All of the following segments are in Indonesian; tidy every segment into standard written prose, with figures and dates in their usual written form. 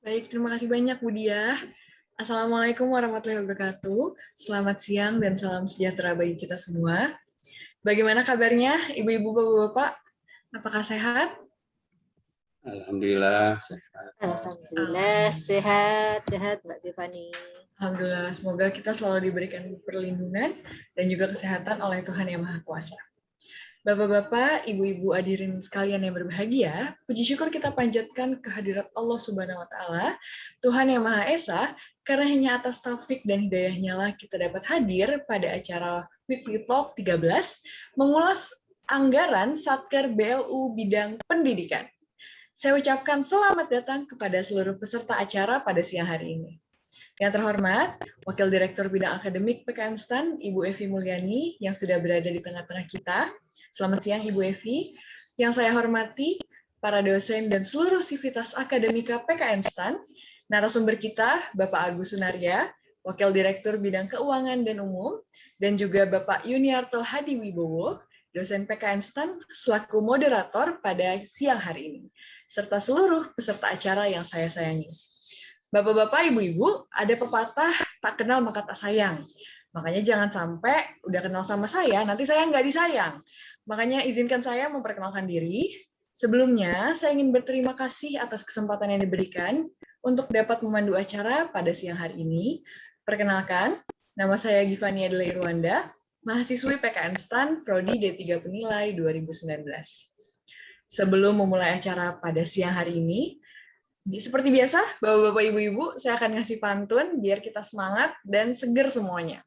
Baik, terima kasih banyak Bu Diah. Assalamualaikum warahmatullahi wabarakatuh. Selamat siang dan salam sejahtera bagi kita semua. Bagaimana kabarnya Ibu-ibu, Bapak-bapak? Apakah sehat? Alhamdulillah sehat. Alhamdulillah sehat Mbak Tiffany. Alhamdulillah, semoga kita selalu diberikan perlindungan dan juga kesehatan oleh Tuhan Yang Maha Kuasa. Bapak-bapak, ibu-ibu hadirin sekalian yang berbahagia, puji syukur kita panjatkan kehadirat Allah Subhanahu wa taala, Tuhan Yang Maha Esa, karena hanya atas taufik dan hidayahnya lah kita dapat hadir pada acara Weekly Talk 13 mengulas anggaran Satker BLU bidang pendidikan. Saya ucapkan selamat datang kepada seluruh peserta acara pada siang hari ini. Yang terhormat, Wakil Direktur Bidang Akademik PKN STAN, Ibu Evi Mulyani, yang sudah berada di tengah-tengah kita. Selamat siang, Ibu Evi. Yang saya hormati, para dosen dan seluruh sivitas akademika PKN STAN, narasumber kita, Bapak Agus Sunarya, Wakil Direktur Bidang Keuangan dan Umum, dan juga Bapak Yuniarto Hadiwibowo, dosen PKN STAN, selaku moderator pada siang hari ini, serta seluruh peserta acara yang saya sayangi. Bapak-bapak, ibu-ibu, ada pepatah tak kenal maka tak sayang. Makanya jangan sampai udah kenal sama saya, nanti saya nggak disayang. Makanya izinkan saya memperkenalkan diri. Sebelumnya, saya ingin berterima kasih atas kesempatan yang diberikan untuk dapat memandu acara pada siang hari ini. Perkenalkan, nama saya Givani Adela Irwanda, mahasiswi PKN STAN, Prodi D3 Penilai 2019. Sebelum memulai acara pada siang hari ini, seperti biasa, Bapak-bapak, Ibu-ibu, saya akan ngasih pantun biar kita semangat dan seger semuanya.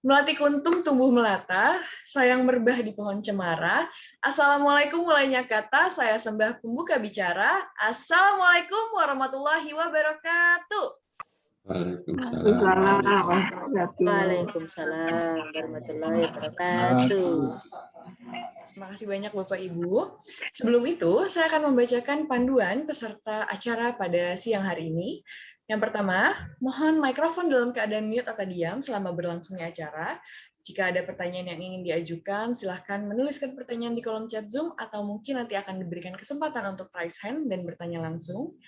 Melati kuntum tumbuh melata, sayang merbah di pohon cemara. Assalamualaikum mulainya kata, saya sembah pembuka bicara. Assalamualaikum warahmatullahi wabarakatuh. Waalaikumsalam warahmatullahi wabarakatuh. Terima kasih banyak Bapak Ibu. Sebelum itu, saya akan membacakan panduan peserta acara pada siang hari ini. Yang pertama, mohon mikrofon dalam keadaan mute atau diam selama berlangsungnya acara. Jika ada pertanyaan yang ingin diajukan, silahkan menuliskan pertanyaan di kolom chat Zoom atau mungkin nanti akan diberikan kesempatan untuk raise hand dan bertanya langsung.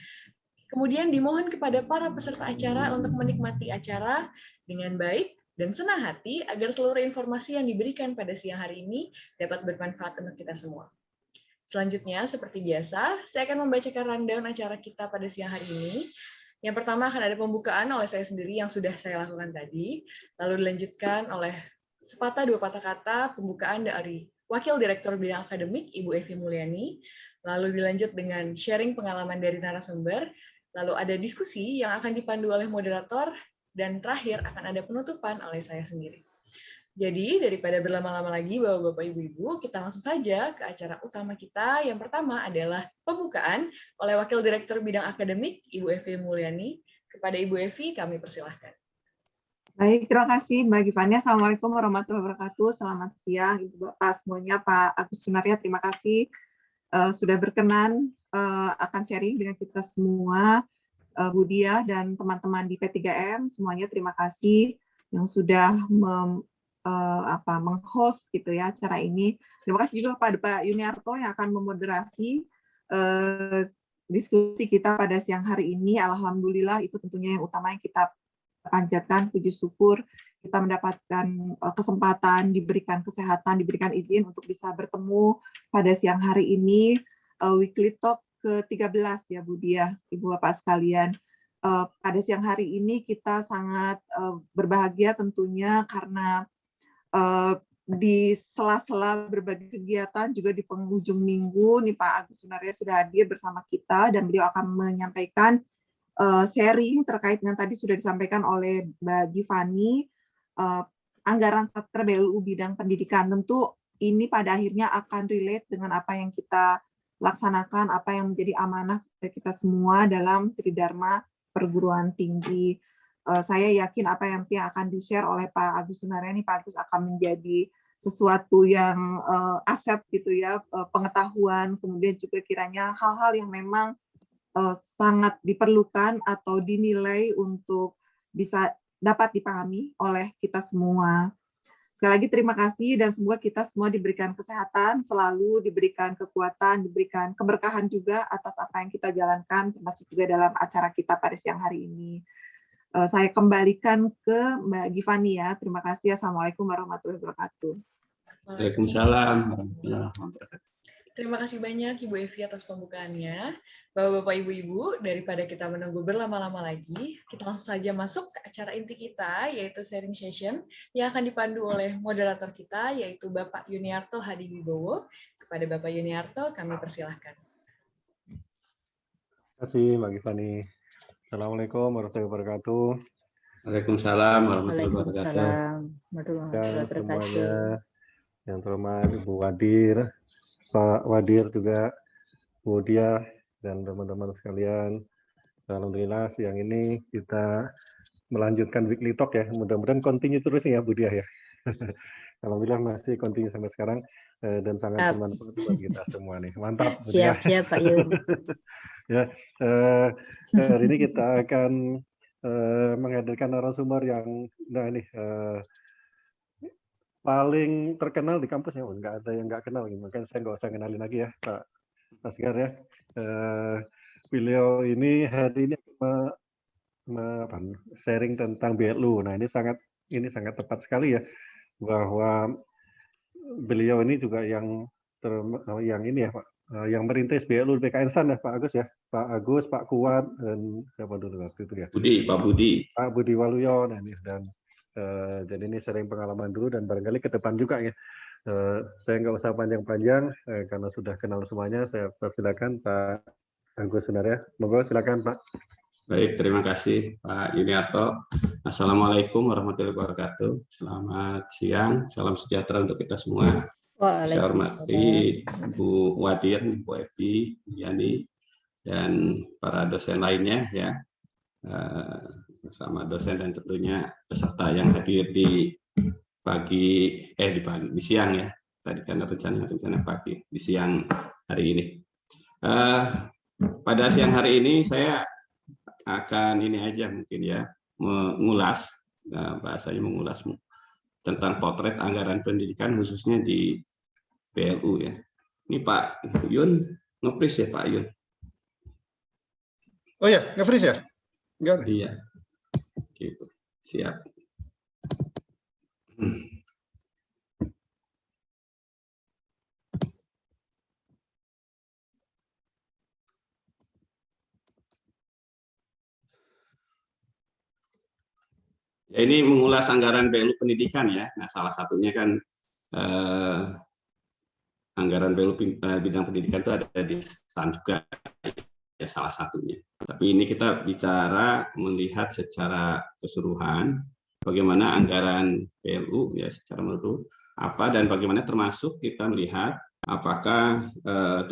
Kemudian dimohon kepada para peserta acara untuk menikmati acara dengan baik dan senang hati agar seluruh informasi yang diberikan pada siang hari ini dapat bermanfaat untuk kita semua. Selanjutnya, seperti biasa, saya akan membacakan rundown acara kita pada siang hari ini. Yang pertama akan ada pembukaan oleh saya sendiri yang sudah saya lakukan tadi, lalu dilanjutkan oleh sepatah dua patah kata pembukaan dari Wakil Direktur Bidang Akademik, Ibu Evi Mulyani, lalu dilanjut dengan sharing pengalaman dari narasumber, lalu ada diskusi yang akan dipandu oleh moderator, dan terakhir akan ada penutupan oleh saya sendiri. Jadi, daripada berlama-lama lagi, Bapak-bapak, Ibu-ibu, kita langsung saja ke acara utama kita. Yang pertama adalah pembukaan oleh Wakil Direktur Bidang Akademik, Ibu Evi Mulyani. Kepada Ibu Evi, kami persilahkan. Baik, terima kasih Mbak Givani. Assalamualaikum warahmatullahi wabarakatuh. Selamat siang, Ibu Bapak semuanya. Pak Agus Sunarya, terima kasih sudah berkenan akan sharing dengan kita semua. Bu Diah dan teman-teman di P3M, semuanya terima kasih yang sudah meng-host gitu ya acara ini. Terima kasih juga kepada Pak Yuniarto yang akan memoderasi diskusi kita pada siang hari ini. Alhamdulillah itu tentunya yang utama yang kita panjatkan, puji syukur kita mendapatkan kesempatan, diberikan kesehatan, diberikan izin untuk bisa bertemu pada siang hari ini, Weekly Talk ke-13 ya Bu Diah, Ibu Bapak sekalian. Pada siang hari ini kita sangat berbahagia tentunya karena di sela-sela berbagai kegiatan juga di penghujung minggu nih Pak Agus Sunarya sudah hadir bersama kita dan beliau akan menyampaikan sharing terkait dengan tadi sudah disampaikan oleh Mbak Givani, anggaran Satker BLU bidang pendidikan. Tentu ini pada akhirnya akan relate dengan apa yang kita laksanakan, apa yang menjadi amanah dari kita semua dalam Tridharma perguruan tinggi. Saya yakin apa yang akan di-share oleh Pak Agus Sunarya ini, Pak Agus akan menjadi sesuatu yang aset gitu ya, pengetahuan, kemudian juga kiranya hal-hal yang memang sangat diperlukan atau dinilai untuk bisa dapat dipahami oleh kita semua. Sekali lagi terima kasih dan semoga kita semua diberikan kesehatan, selalu diberikan kekuatan, diberikan keberkahan juga atas apa yang kita jalankan, termasuk juga dalam acara kita pada siang hari ini. Saya kembalikan ke Mbak Givani ya. Terima kasih. Assalamualaikum warahmatullahi wabarakatuh. Waalaikumsalam. Terima kasih banyak Ibu Evi atas pembukaannya. Bapak-bapak, ibu-ibu, daripada kita menunggu berlama-lama lagi, kita langsung saja masuk ke acara inti kita, yaitu sharing session, yang akan dipandu oleh moderator kita, yaitu Bapak Yuniarto Hadiwibowo. Kepada Bapak Yuniarto, kami persilahkan. Terima kasih, Mbak Givani. Assalamualaikum warahmatullahi wabarakatuh. Waalaikumsalam warahmatullahi wabarakatuh. Waalaikumsalam warahmatullahi Dan wabarakatuh. semuanya yang terhormat Ibu Wadir, Pak Wadir juga, Bu Dia, dan teman-teman sekalian. Alhamdulillah siang ini kita melanjutkan weekly talk ya. Mudah-mudahan continue terus ya Bu Dia ya. Alhamdulillah masih continue sampai sekarang dan sangat bermanfaat buat kita semua nih. Mantap. Siap ya Pak Yun. Ya, hari ini kita akan menghadirkan narasumber yang paling terkenal di kampus ya. Nggak ada yang nggak kenal, mungkin saya nggak usah kenalin lagi ya Pak Asgar ya. Beliau ini hari ini sharing tentang BLU. Nah ini sangat tepat sekali ya, bahwa beliau ini juga yang ini ya Pak, yang merintis BLU PKN STAN ya Pak Agus ya, Pak Agus, Pak Kuat, dan siapa dulu waktu itu ya? Pak Budi Waluyo. Nah ini jadi ini sering pengalaman dulu dan barangkali ke depan juga ya. Saya nggak usah panjang-panjang karena sudah kenal semuanya. Saya persilakan Pak Agus Sunarya. Monggo silakan Pak. Baik, terima kasih Pak Yuniarto. Assalamualaikum warahmatullahi wabarakatuh. Selamat siang, salam sejahtera untuk kita semua. Saya hormati Bu Wadir, Bu Evi, Yani, dan para dosen lainnya ya, bersama dosen dan tentunya peserta yang hadir di siang ya. Tadi kan rencana pagi, di siang hari ini. Pada siang hari ini saya akan ini aja mungkin ya, mengulas, bahasanya mengulas tentang potret anggaran pendidikan khususnya di BLU ya. Ini Pak Yun nge-freeze ya Pak Yun? Oh ya, nge-freeze ya? Enggak. Iya, gitu. Siap. Ya, ini mengulas anggaran BLU pendidikan ya. Nah, salah satunya kan anggaran BLU bidang pendidikan itu ada di STAN juga ya, salah satunya. Tapi ini kita bicara melihat secara keseluruhan bagaimana anggaran BLU ya secara menyeluruh apa, dan bagaimana termasuk kita melihat apakah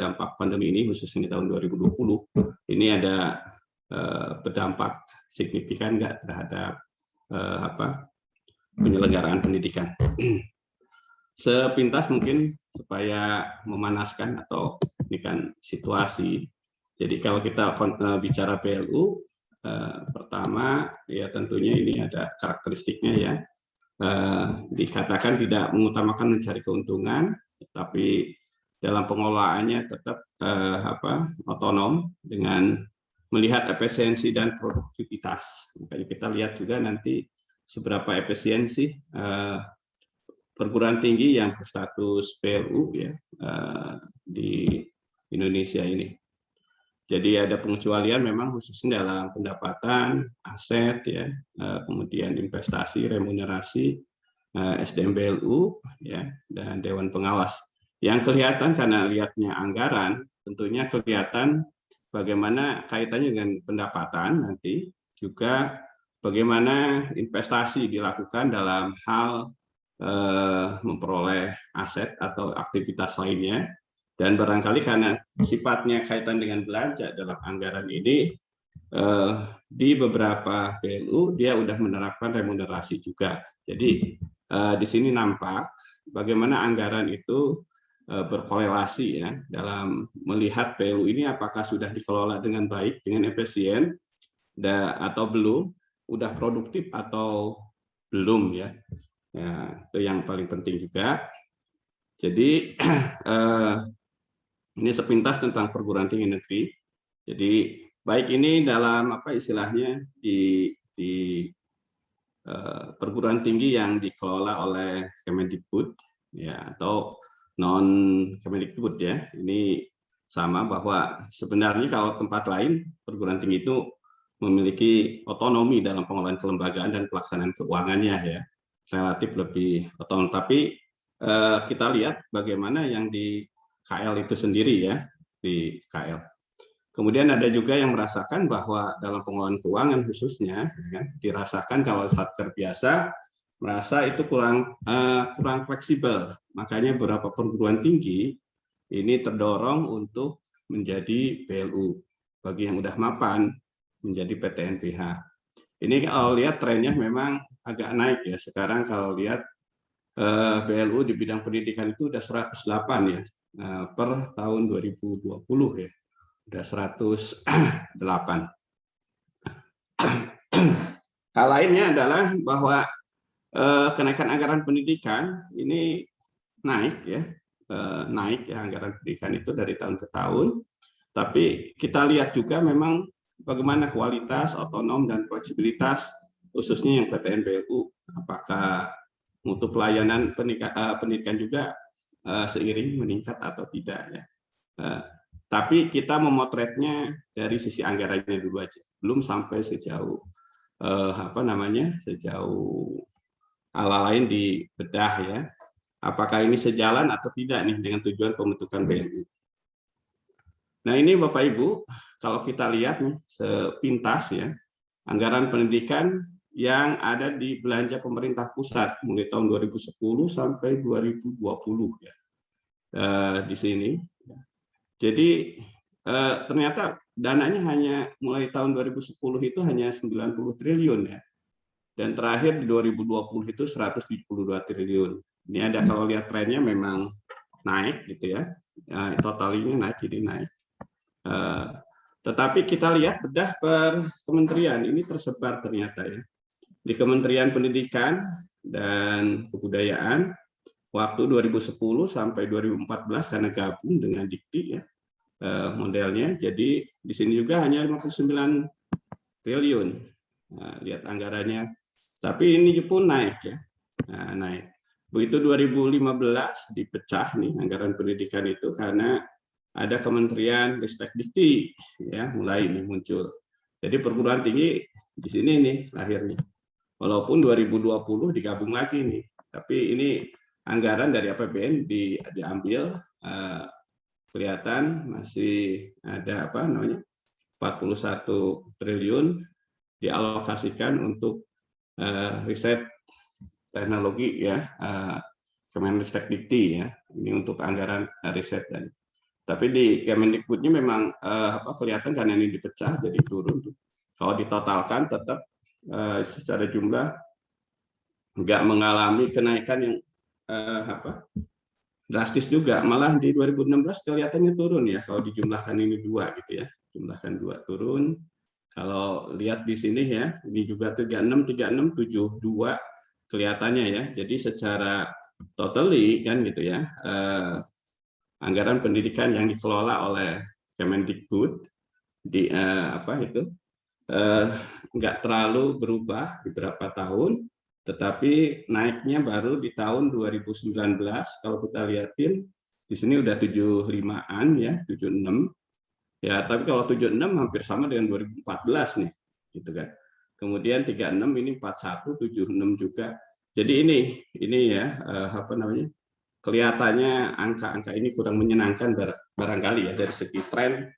dampak pandemi ini khususnya di tahun 2020 ini ada berdampak signifikan nggak terhadap penyelenggaraan pendidikan. Sepintas mungkin supaya memanaskan atau ini kan situasi. Jadi kalau kita bicara BLU, pertama ya tentunya ini ada karakteristiknya ya. Dikatakan tidak mengutamakan mencari keuntungan, tapi dalam pengelolaannya tetap otonom dengan melihat efisiensi dan produktivitas. Makanya kita lihat juga nanti seberapa efisiensi perguruan tinggi yang berstatus PLU ya di Indonesia ini. Jadi ada pengecualian memang khususnya dalam pendapatan, aset ya, kemudian investasi, remunerasi, SDM BLU ya, dan Dewan Pengawas. Yang kelihatan karena lihatnya anggaran, tentunya kelihatan bagaimana kaitannya dengan pendapatan nanti, juga bagaimana investasi dilakukan dalam hal memperoleh aset atau aktivitas lainnya, dan barangkali karena sifatnya kaitan dengan belanja dalam anggaran ini, di beberapa BLU dia sudah menerapkan remunerasi juga. Jadi di sini nampak bagaimana anggaran itu berkorelasi ya dalam melihat BLU ini apakah sudah dikelola dengan baik, dengan efisien, atau belum, udah produktif atau belum ya. Ya, itu yang paling penting juga. Jadi ini sepintas tentang perguruan tinggi negeri. Jadi baik ini dalam apa istilahnya di perguruan tinggi yang dikelola oleh Kemendikbud ya atau non Kemendikbud ya. Ini sama bahwa sebenarnya kalau tempat lain perguruan tinggi itu memiliki otonomi dalam pengelolaan kelembagaan dan pelaksanaan keuangannya ya, relatif lebih otonom. Tapi kita lihat bagaimana yang di KL itu sendiri ya, di KL. Kemudian ada juga yang merasakan bahwa dalam pengelolaan keuangan khususnya, ya, dirasakan kalau satker biasa merasa itu kurang fleksibel. Makanya beberapa perguruan tinggi ini terdorong untuk menjadi PLU. Bagi yang udah mapan, menjadi PTNBH. Ini kalau lihat trennya memang agak naik ya. Sekarang kalau lihat PLU di bidang pendidikan itu udah 108 ya per tahun 2020 ya. Udah 108. Hal lainnya adalah bahwa kenaikan anggaran pendidikan ini naik ya. Naik ya anggaran pendidikan itu dari tahun ke tahun. Tapi kita lihat juga memang bagaimana kualitas, otonom, dan fleksibilitas, khususnya yang PTN PLU, apakah mutu pelayanan pendidikan juga seiring meningkat atau tidak ya. Tapi kita memotretnya dari sisi anggarannya dulu aja, belum sampai sejauh sejauh hal lain dibedah ya. Apakah ini sejalan atau tidak nih dengan tujuan pembentukan PLU. Nah ini Bapak Ibu, kalau kita lihat nih sepintas ya, anggaran pendidikan yang ada di belanja pemerintah pusat mulai tahun 2010 sampai 2020 ya, di sini. Jadi ternyata dananya hanya mulai tahun 2010 itu hanya 90 triliun ya, dan terakhir di 2020 itu 172 triliun. Ini ada kalau lihat trennya memang naik gitu ya, totalnya naik jadi naik. Tetapi kita lihat bedah per kementerian ini tersebar ternyata ya. Di Kementerian Pendidikan dan Kebudayaan waktu 2010 sampai 2014 karena gabung dengan Dikti ya modelnya. Jadi di sini juga hanya 59 triliun. Nah, lihat anggarannya. Tapi ini pun naik ya. Nah, naik. Begitu 2015 dipecah nih anggaran pendidikan itu karena ada Kementerian Ristek Dikti ya mulai ini muncul. Jadi perguruan tinggi di sini nih lahirnya. Walaupun 2020 digabung lagi nih, tapi ini anggaran dari APBN diambil kelihatan masih ada 41 triliun dialokasikan untuk riset teknologi ya Kemenristek Dikti ya. Ini untuk anggaran riset dan tapi di Kemendikbudnya memang kelihatan karena ini dipecah jadi turun. Kalau ditotalkan tetap secara jumlah nggak mengalami kenaikan yang drastis juga. Malah di 2016 kelihatannya turun ya kalau dijumlahkan ini dua gitu ya. Jumlahkan dua turun. Kalau lihat di sini ya, ini juga 36, 72 kelihatannya ya. Jadi secara totally kan gitu ya. Anggaran pendidikan yang dikelola oleh Kemendikbud nggak terlalu berubah di beberapa tahun, tetapi naiknya baru di tahun 2019. Kalau kita lihatin di sini udah 75-an ya, 76 ya, tapi kalau 76 hampir sama dengan 2014 nih, gitu kan. Kemudian 36 ini 41, 76 juga. Jadi ini ya kelihatannya angka-angka ini kurang menyenangkan barangkali ya dari segi tren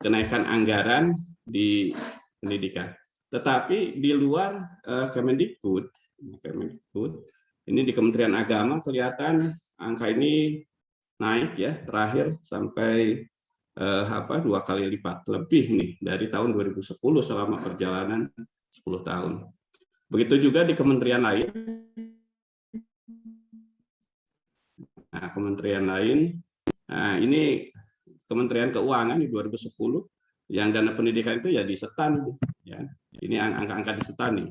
kenaikan anggaran di pendidikan. Tetapi di luar Kemendikbud, ini di Kementerian Agama kelihatan angka ini naik ya, terakhir sampai 2 kali lipat lebih nih dari tahun 2010 selama perjalanan 10 tahun. Begitu juga di kementerian lain. Nah, kementerian lain, nah ini Kementerian Keuangan di 2010 yang dana pendidikan itu ya disetan ya. Ini angka-angka disetan nih,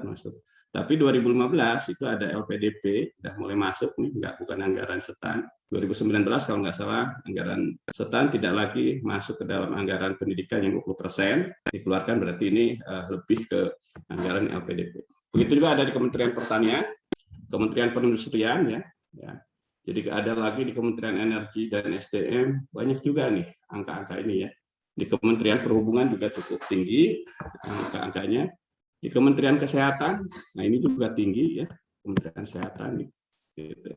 masuk. Tapi 2015 itu ada LPDP, udah mulai masuk nih, bukan anggaran SETAN. 2019 kalau nggak salah, anggaran SETAN tidak lagi masuk ke dalam anggaran pendidikan yang 20% dikeluarkan, berarti ini lebih ke anggaran LPDP. Begitu juga ada di Kementerian Pertanian, Kementerian Perindustrian ya. Jadi ada lagi di Kementerian Energi dan SDM, banyak juga nih angka-angka ini ya. Di Kementerian Perhubungan juga cukup tinggi angka-angkanya. Di Kementerian Kesehatan, nah ini juga tinggi ya, Kementerian Kesehatan gitu.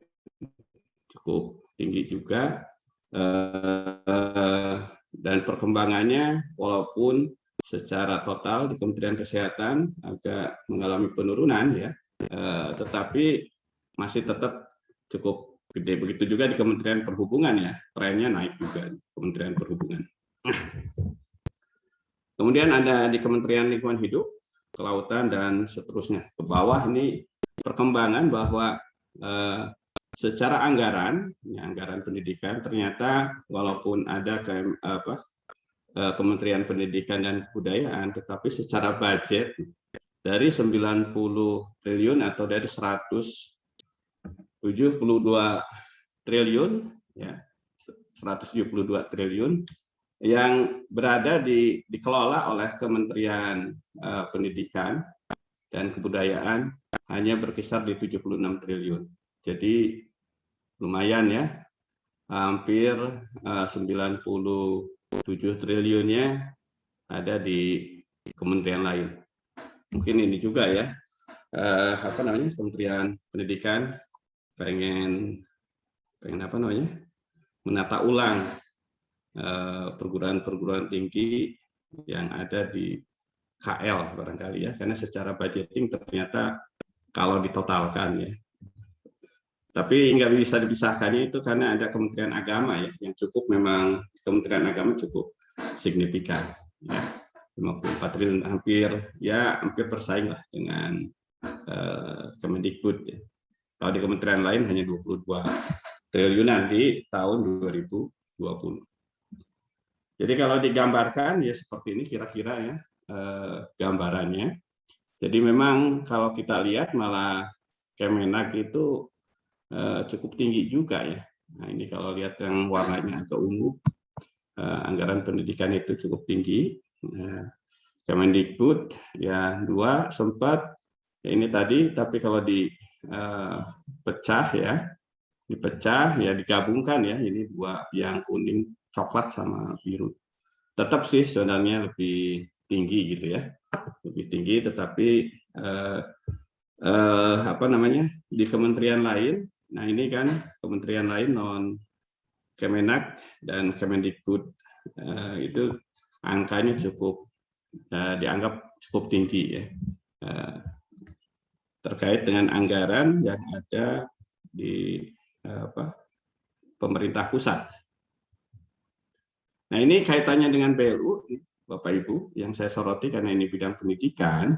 Cukup tinggi juga, dan perkembangannya walaupun secara total di Kementerian Kesehatan agak mengalami penurunan ya, tetapi masih tetap cukup gede. Begitu juga di Kementerian Perhubungan ya, trennya naik juga Kementerian Perhubungan. Kemudian ada di Kementerian Lingkungan Hidup, Kelautan dan seterusnya. Ke bawah ini perkembangan bahwa secara anggaran, ya, anggaran pendidikan ternyata walaupun ada Kementerian Pendidikan dan Kebudayaan, tetapi secara budget dari 90 triliun atau dari 172 triliun, ya, 172 triliun yang berada dikelola oleh Kementerian Pendidikan dan Kebudayaan hanya berkisar di 76 triliun. Jadi lumayan ya, hampir 97 triliunnya ada di kementerian lain. Mungkin ini juga ya, Kementerian Pendidikan pengen menata ulang perguruan tinggi yang ada di KL barangkali ya, karena secara budgeting ternyata kalau ditotalkan ya, tapi nggak bisa dipisahkannya itu karena ada Kementerian Agama ya, yang cukup memang Kementerian Agama cukup signifikan ya, 54 triliun, hampir bersaing lah dengan Kemendikbud ya. Kalau di kementerian lain hanya 22 triliunan di tahun 2020. Jadi kalau digambarkan ya seperti ini kira-kira ya gambarannya. Jadi memang kalau kita lihat malah Kemenak itu cukup tinggi juga ya. Nah ini kalau lihat yang warnanya agak ungu, anggaran pendidikan itu cukup tinggi. Kemendikbud ya 2 sempat ya ini tadi, tapi kalau dipecah ya digabungkan ya, ini 2 yang kuning coklat sama biru, tetap sih sebenarnya lebih tinggi gitu ya, lebih tinggi, tetapi di kementerian lain, nah ini kan kementerian lain non Kemenak dan Kemendikbud itu angkanya cukup dianggap cukup tinggi ya, terkait dengan anggaran yang ada di pemerintah pusat. Nah ini kaitannya dengan BLU, Bapak Ibu, yang saya soroti karena ini bidang pendidikan.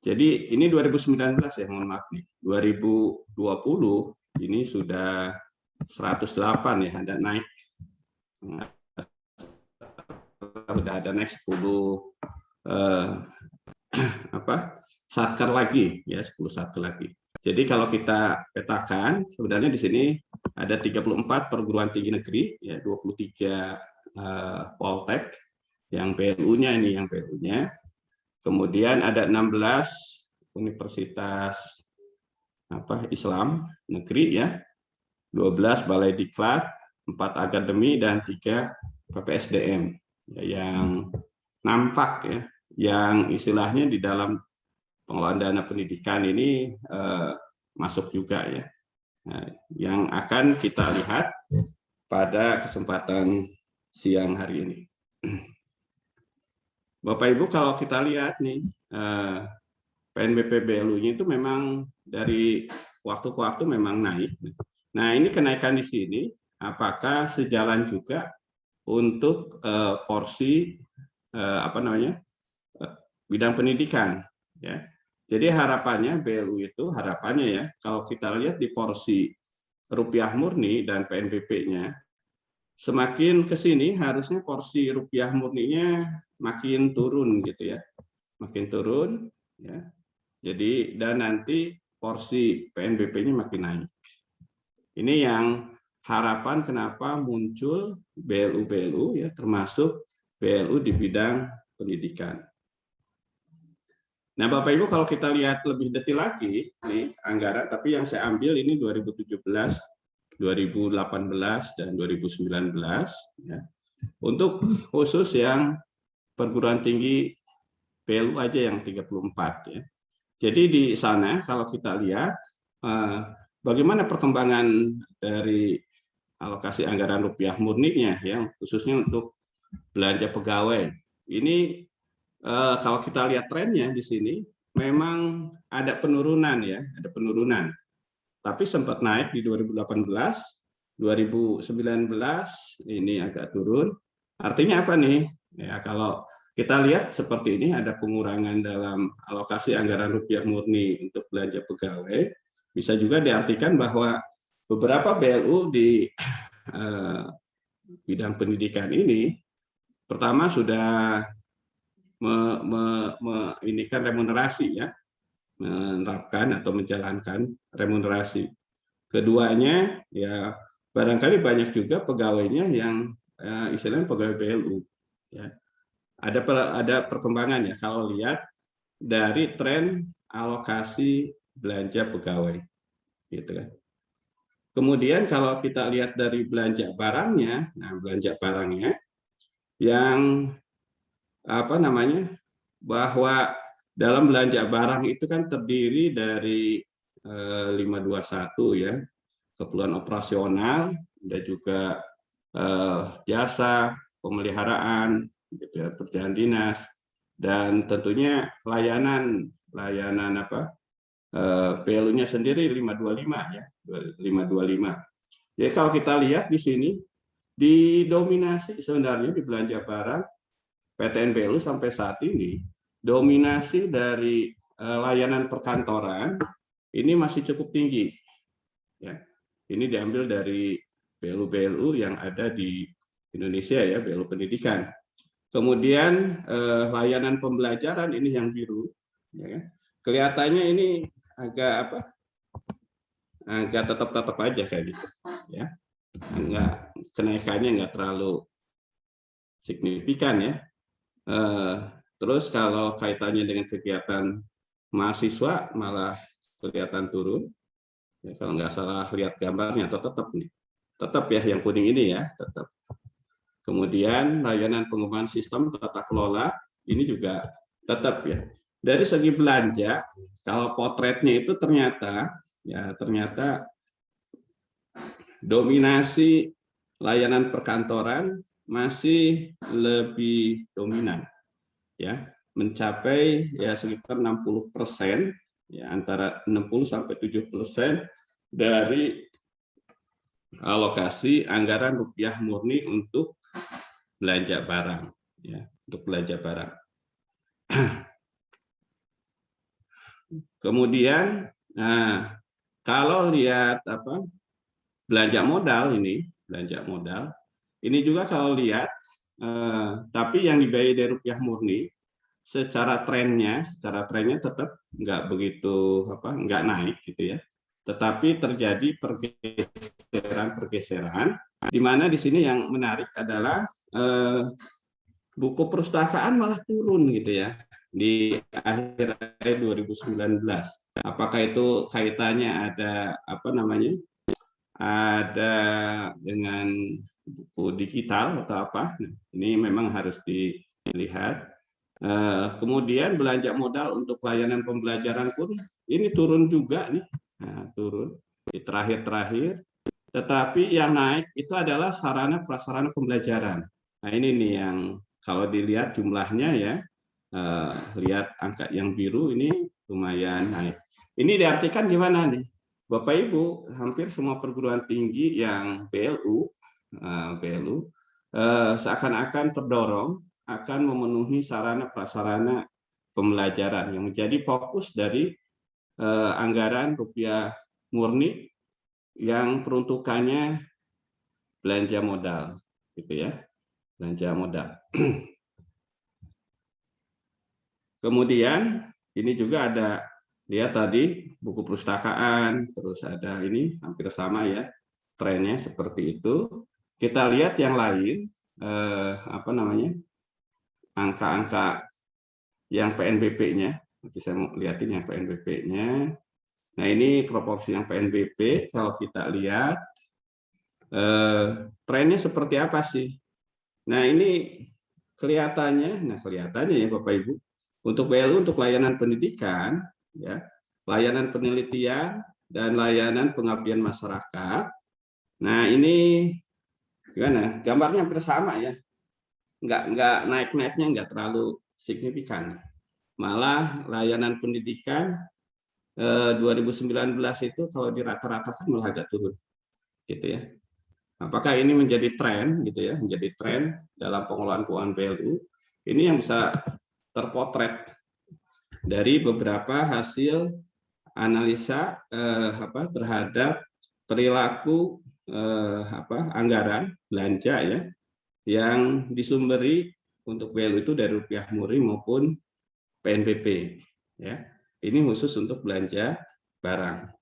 Jadi ini 2019 ya, mohon maaf nih. 2020 ini sudah 108 ya, ada naik. Sudah ada naik 10 satker lagi ya, 10 satker lagi. Jadi kalau kita petakan sebenarnya di sini ada 34 perguruan tinggi negeri ya, 23 Poltek yang PLU-nya ini, yang PLU-nya. Kemudian ada 16 universitas Islam negeri ya, 12 balai diklat, 4 akademi dan 3 PPSDM ya, yang nampak ya, yang istilahnya di dalam pengelolaan dana pendidikan ini masuk juga ya. Nah, yang akan kita lihat pada kesempatan siang hari ini. Bapak Ibu, kalau kita lihat nih PNBP BLU-nya itu memang dari waktu ke waktu memang naik. Nah, ini kenaikan di sini apakah sejalan juga untuk porsi bidang pendidikan ya. Jadi harapannya BLU itu harapannya ya, kalau kita lihat di porsi rupiah murni dan PNBP-nya semakin ke sini harusnya porsi rupiah murninya makin turun gitu ya. Makin turun ya. Jadi dan nanti porsi PNBP-nya makin naik. Ini yang harapan kenapa muncul BLU-BLU ya, termasuk BLU di bidang pendidikan. Nah, Bapak Ibu, kalau kita lihat lebih detail lagi nih anggaran, tapi yang saya ambil ini 2017, 2018 dan 2019 ya. Untuk khusus yang perguruan tinggi PLU aja yang 34 ya. Jadi di sana kalau kita lihat bagaimana perkembangan dari alokasi anggaran rupiah murninya ya, khususnya untuk belanja pegawai. Ini kalau kita lihat trennya di sini memang ada penurunan ya, ada penurunan. Tapi sempat naik di 2018, 2019 ini agak turun. Artinya apa nih? Ya kalau kita lihat seperti ini ada pengurangan dalam alokasi anggaran rupiah murni untuk belanja pegawai. Bisa juga diartikan bahwa beberapa BLU di bidang pendidikan ini pertama sudah inikan remunerasi ya, menerapkan atau menjalankan remunerasi. Keduanya ya barangkali banyak juga pegawainya yang istilahnya pegawai BLU ya. Ada perkembangan ya kalau lihat dari tren alokasi belanja pegawai gitu kan. Kemudian kalau kita lihat dari belanja barangnya, nah belanja barangnya yang apa namanya, bahwa dalam belanja barang itu kan terdiri dari 521 ya, keperluan operasional, dan juga jasa, pemeliharaan, gitu ya, perjalanan dinas, dan tentunya layanan apa PLU-nya sendiri 525 ya, 525. Jadi kalau kita lihat di sini didominasi sebenarnya di belanja barang PTN PLU sampai saat ini dominasi dari layanan perkantoran ini masih cukup tinggi. Ya, ini diambil dari BLU-BLU yang ada di Indonesia ya, BLU pendidikan. Kemudian layanan pembelajaran ini yang biru, ya kan? Kelihatannya ini agak apa? Agak tetap aja kayak gitu, ya. Enggak, kenaikannya enggak terlalu signifikan ya. Terus kalau kaitannya dengan kegiatan mahasiswa malah kelihatan turun. Ya, kalau nggak salah lihat gambarnya atau tetap ya yang kuning ini ya tetap. Kemudian layanan pengembangan sistem tata kelola ini juga tetap ya. Dari segi belanja, kalau potretnya itu ternyata dominasi layanan perkantoran masih lebih dominan, ya mencapai ya sekitar 60%, ya antara 60 sampai 70% dari alokasi anggaran rupiah murni untuk belanja barang, ya untuk belanja barang. Kemudian, nah, kalau lihat apa belanja modal ini juga kalau lihat, tapi yang dibiayai dari rupiah murni, secara trennya tetap nggak begitu nggak naik gitu ya. Tetapi terjadi pergeseran, di mana di sini yang menarik adalah buku perpustakaan malah turun gitu ya di akhir 2019. Apakah itu kaitannya ada ada dengan buku digital atau apa? Ini memang harus dilihat. Kemudian belanja modal untuk layanan pembelajaran pun ini turun juga nih, turun di terakhir. Tetapi yang naik itu adalah sarana prasarana pembelajaran. Nah ini nih yang kalau dilihat jumlahnya ya, lihat angka yang biru ini lumayan naik. Ini diartikan gimana nih? Bapak Ibu, hampir semua perguruan tinggi yang BLU seakan-akan terdorong akan memenuhi sarana prasarana pembelajaran yang menjadi fokus dari anggaran rupiah murni yang peruntukannya belanja modal, gitu ya, belanja modal. Kemudian ini juga ada lihat tadi buku perpustakaan, terus ada ini hampir sama ya, trennya seperti itu. Kita lihat yang lain, apa namanya, angka-angka yang PNBP-nya. Nanti saya mau lihatin yang PNBP-nya. Nah, ini proporsi yang PNBP, kalau kita lihat trennya seperti apa sih? Nah, ini kelihatannya ya Bapak Ibu, untuk BLU untuk layanan pendidikan, ya, layanan penelitian dan layanan pengabdian masyarakat. Nah, ini gimana? Gambarnya hampir sama ya, nggak naik-naiknya nggak terlalu signifikan. Malah layanan pendidikan 2019 itu kalau dirata-ratakan malah agak turun, gitu ya. Apakah ini menjadi tren, gitu ya, menjadi tren dalam pengelolaan keuangan BLU? Ini yang bisa terpotret dari beberapa hasil analisa terhadap perilaku anggaran belanja ya, yang disumberi untuk BLU itu dari rupiah murni maupun PNBP. Ya, ini khusus untuk belanja barang.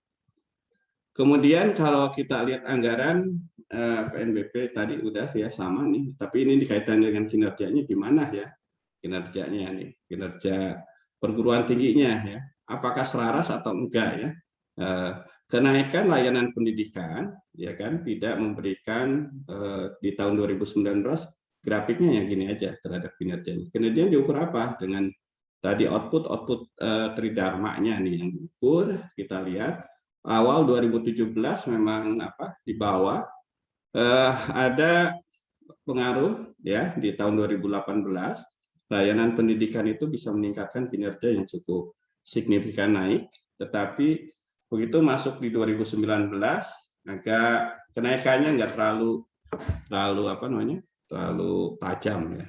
Kemudian kalau kita lihat anggaran PNBP tadi udah ya sama nih, tapi ini dikaitkan dengan kinerjanya gimana ya? Kinerjanya nih, kinerja perguruan tingginya ya. Apakah selaras atau enggak ya? Kenaikan layanan pendidikan ya kan tidak memberikan di tahun 2019 grafiknya yang gini aja terhadap kinerjanya. Kinerjanya diukur apa? Dengan tadi output tridharmanya nih yang diukur. Kita lihat awal 2017 memang di bawah, ada pengaruh ya di tahun 2018 layanan pendidikan itu bisa meningkatkan kinerja yang cukup signifikan naik, tetapi begitu masuk di 2019 agak kenaikannya nggak terlalu tajam ya.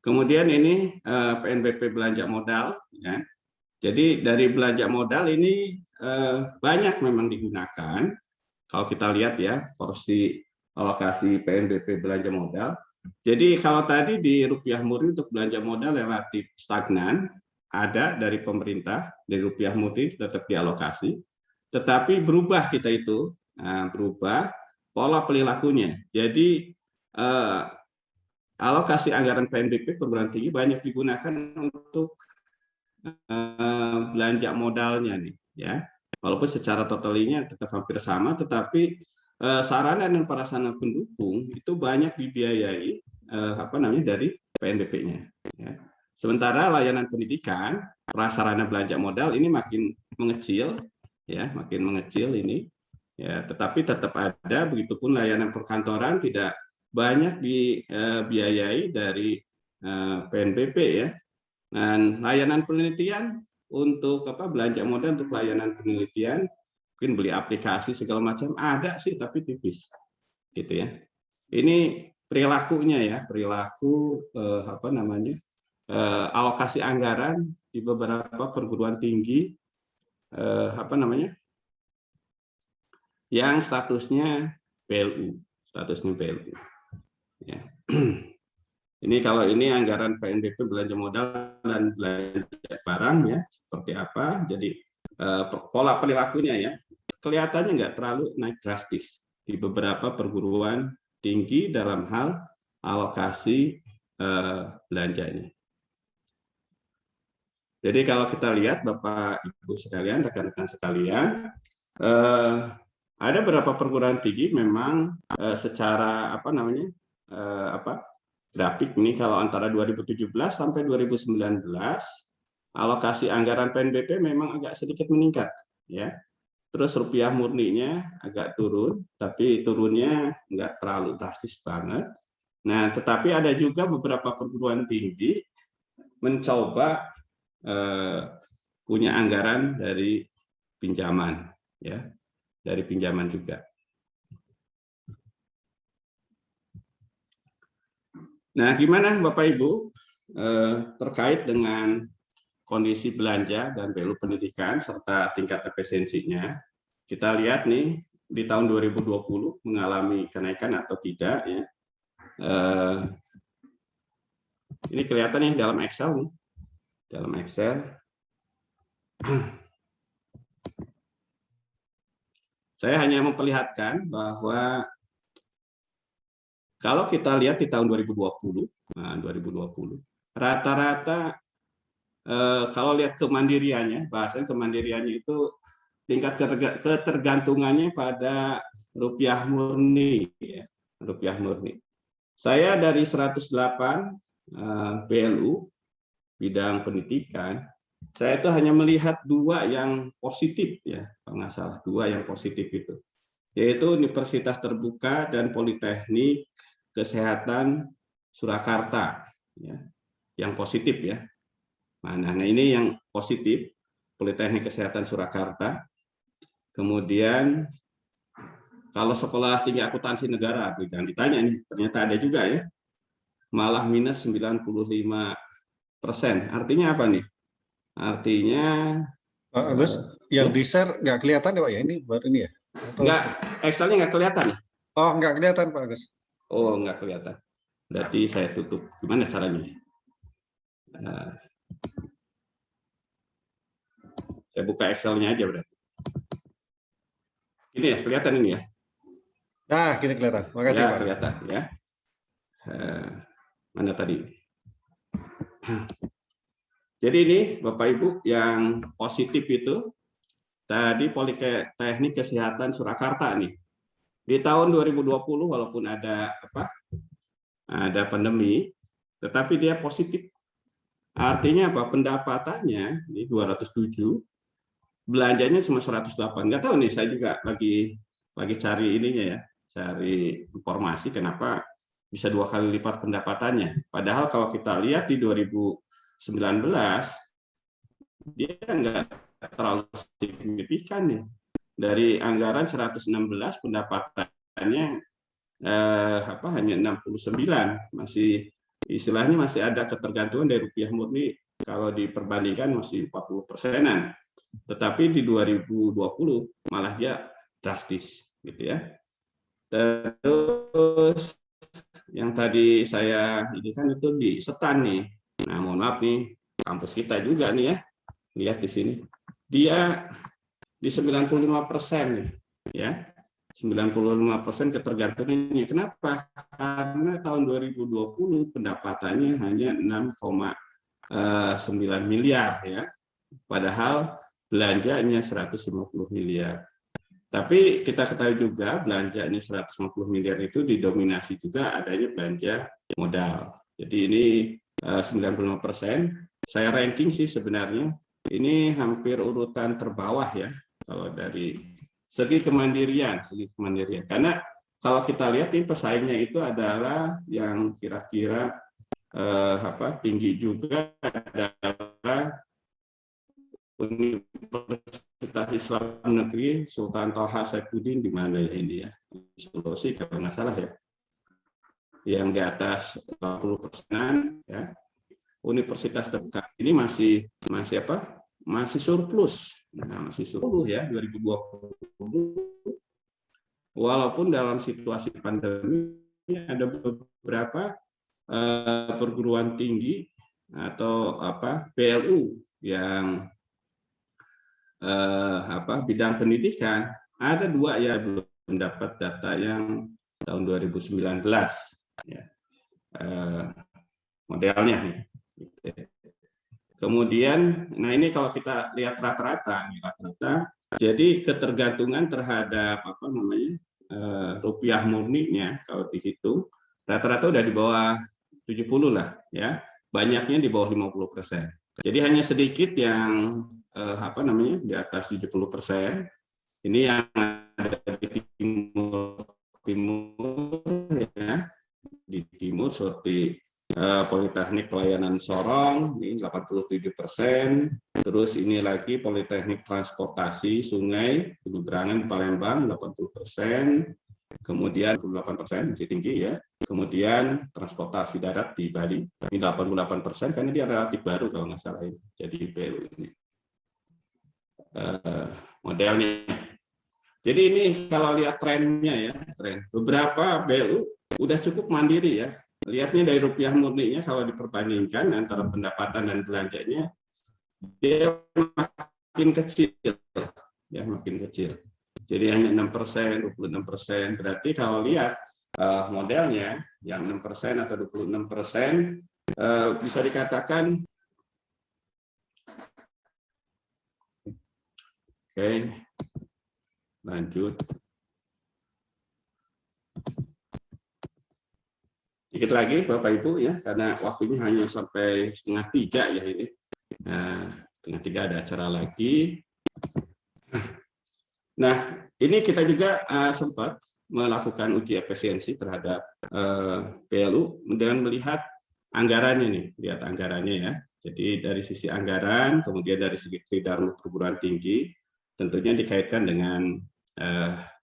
Kemudian ini PNBP belanja modal ya. Jadi dari belanja modal ini banyak memang digunakan. Kalau kita lihat ya porsi alokasi PNBP belanja modal. Jadi kalau tadi di rupiah murni untuk belanja modal relatif stagnan, ada dari pemerintah dari rupiah murni tetap dialokasi, tetapi berubah kita itu, berubah pola perilakunya. Jadi alokasi anggaran PNBP perguruan tinggi banyak digunakan untuk belanja modalnya nih ya, walaupun secara totalinya tetap hampir sama, tetapi sarana dan prasarana pendukung itu banyak dibiayai dari PNBP-nya ya. Sementara layanan pendidikan prasarana belanja modal ini makin mengecil ya, makin mengecil ini ya, tetapi tetap ada. Begitupun layanan perkantoran tidak banyak dibiayai dari PNBP ya. Dan layanan penelitian untuk belanja modal untuk layanan penelitian, mungkin beli aplikasi segala macam ada sih tapi tipis gitu ya. Ini perilakunya ya, perilaku alokasi anggaran di beberapa perguruan tinggi yang statusnya BLU, ya. Ini kalau ini anggaran PNBP belanja modal dan belanja barang ya, seperti apa. Jadi pola perilakunya ya, kelihatannya nggak terlalu naik drastis di beberapa perguruan tinggi dalam hal alokasi belanjanya. Jadi kalau kita lihat Bapak Ibu sekalian, rekan-rekan sekalian, ada beberapa perguruan tinggi memang secara grafik ini kalau antara 2017 sampai 2019 alokasi anggaran PNBP memang agak sedikit meningkat ya. Terus rupiah murninya agak turun, tapi turunnya nggak terlalu drastis banget. Nah, tetapi ada juga beberapa perguruan tinggi mencoba punya anggaran dari pinjaman ya, dari pinjaman juga. Nah, gimana Bapak Ibu terkait dengan kondisi belanja dan BLU pendidikan serta tingkat efisiensinya? Kita lihat nih di tahun 2020 mengalami kenaikan atau tidak ya. Ini kelihatan nih dalam Excel nih. Dalam Excel. Saya hanya memperlihatkan bahwa kalau kita lihat di tahun 2020, rata-rata kalau lihat kemandiriannya, bahasan kemandiriannya itu tingkat ketergantungannya pada rupiah murni, ya, rupiah murni. Saya dari 108 BLU bidang pendidikan, saya itu hanya melihat 2 yang positif, ya, kalau nggak salah 2 yang positif itu, yaitu Universitas Terbuka dan Politeknik Kesehatan Surakarta, ya, yang positif, ya. Nah, ini yang positif, Politeknik Kesehatan Surakarta. Kemudian kalau sekolah tinggi akuntansi negara, jangan ditanya nih, ternyata ada juga, ya, malah minus 95%. Artinya apa nih? Artinya Pak Agus, yang di share nggak kelihatan ya Pak ya? Ini baru ini ya? Atau... Nggak, Excel-nya nggak kelihatan. Oh, nggak kelihatan Pak Agus. Oh, nggak kelihatan. Berarti saya tutup. Gimana caranya? Saya buka Excel-nya aja berarti. Ini ya, kelihatan ini ya? Nah, gini kelihatan. Makasih Ya, Pak. kelihatan ya. Mana tadi? Jadi ini Bapak Ibu yang positif itu tadi Politeknik Kesehatan Surakarta nih. Di tahun 2020 walaupun ada pandemi, tetapi dia positif. Artinya apa? Pendapatannya ini 207, belanjanya cuma 108. Nggak tahu nih, saya juga lagi cari ininya ya, cari informasi kenapa bisa 2 kali lipat pendapatannya. Padahal kalau kita lihat di 2019 dia nggak terlalu signifikan nih. Dari anggaran 116 pendapatannya hanya 69, masih istilahnya masih ada ketergantungan dari rupiah murni kalau diperbandingkan masih 40%-an. Tetapi di 2020 malah dia drastis gitu ya. Terus yang tadi saya ini kan itu di Setan nih. Nah, mohon maaf nih, kampus kita juga nih ya. Lihat di sini. Dia di 95% ya. 95% ketergantungannya. Kenapa? Karena tahun 2020 pendapatannya hanya 6,9 miliar ya. Padahal belanjanya 150 miliar. Tapi kita ketahui juga belanja ini 150 miliar itu didominasi juga adanya belanja modal. Jadi ini 95%. Saya ranking sih sebenarnya ini hampir urutan terbawah ya kalau dari segi kemandirian. Karena kalau kita lihat ini pesaingnya itu adalah yang kira-kira tinggi juga adalah Universitas Islam Negeri Sultan Toha Saifuddin di mana ya ini ya, di Sulawesi kalau nggak salah ya, yang di atas 40%-an ya. Universitas Terbuka ini masih surplus, masih surplus ya 2020. Walaupun dalam situasi pandemi ada beberapa perguruan tinggi atau PLU yang bidang pendidikan, ada 2 ya belum mendapat data yang tahun 2019 ya, modelnya nih. Kemudian, nah ini kalau kita lihat rata-rata, jadi ketergantungan terhadap rupiah murninya kalau dihitung rata-rata udah di bawah 70 lah ya, banyaknya di bawah 50%. Jadi hanya sedikit yang di atas 70%. Ini yang ada di timur ya, di timur seperti Politeknik Pelayanan Sorong ini 87%. Terus ini lagi Politeknik Transportasi Sungai Penyeberangan Palembang 80%. Kemudian 28% masih tinggi ya. Kemudian transportasi darat di Bali ini 88% karena dia relatif baru kalau nggak salah ini. Jadi PLU ini modelnya. Jadi ini kalau lihat trennya ya, tren beberapa BLU udah cukup mandiri ya, lihatnya dari rupiah murninya kalau diperbandingkan antara pendapatan dan belanjanya, dia makin kecil, ya makin kecil. Jadi hanya 6%, 26%. Berarti kalau lihat modelnya yang 6% atau 26%, bisa dikatakan, oke, lanjut. Dikit lagi Bapak Ibu ya, karena waktunya hanya sampai 2:30 ya ini. Nah, 2:30 ada acara lagi. Nah, ini kita juga sempat melakukan uji efisiensi terhadap PLU dengan melihat anggarannya nih, lihat anggarannya ya. Jadi dari sisi anggaran, kemudian dari segi tridharma perguruan tinggi, tentunya dikaitkan dengan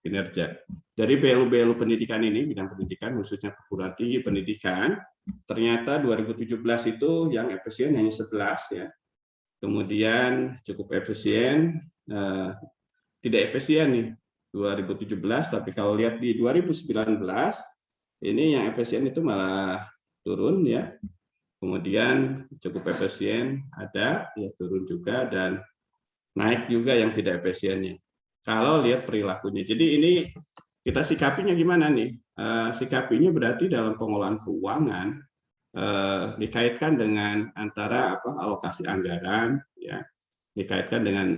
kinerja. Dari BLU pendidikan ini, bidang pendidikan khususnya perguruan tinggi pendidikan, ternyata 2017 itu yang efisien hanya 11 ya. Kemudian cukup efisien, tidak efisien nih 2017, tapi kalau lihat di 2019 ini yang efisien itu malah turun ya. Kemudian cukup efisien ada ya turun juga, dan naik juga yang tidak efisiennya. Kalau lihat perilakunya, jadi ini kita sikapinya gimana nih? Sikapinya berarti dalam pengolahan keuangan dikaitkan dengan antara alokasi anggaran, ya, dikaitkan dengan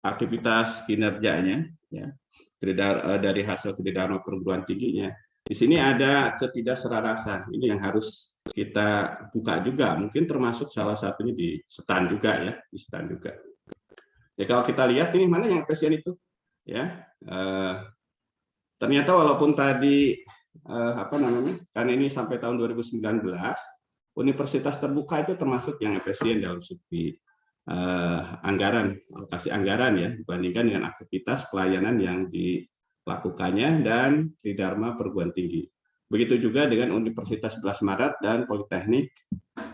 aktivitas kinerjanya, ya, dari hasil tridharma perguruan tingginya. Di sini ada ketidakserarasan. Ini yang harus kita buka juga. Mungkin termasuk salah satunya di STAN juga ya, di STAN juga. Ya kalau kita lihat ini mana yang efisien itu, ya ternyata walaupun tadi karena ini sampai tahun 2019 universitas terbuka itu termasuk yang efisien dalam segi anggaran, alokasi anggaran ya, dibandingkan dengan aktivitas pelayanan yang dilakukannya dan tridharma perguruan tinggi. Begitu juga dengan Universitas 11 Maret dan Politeknik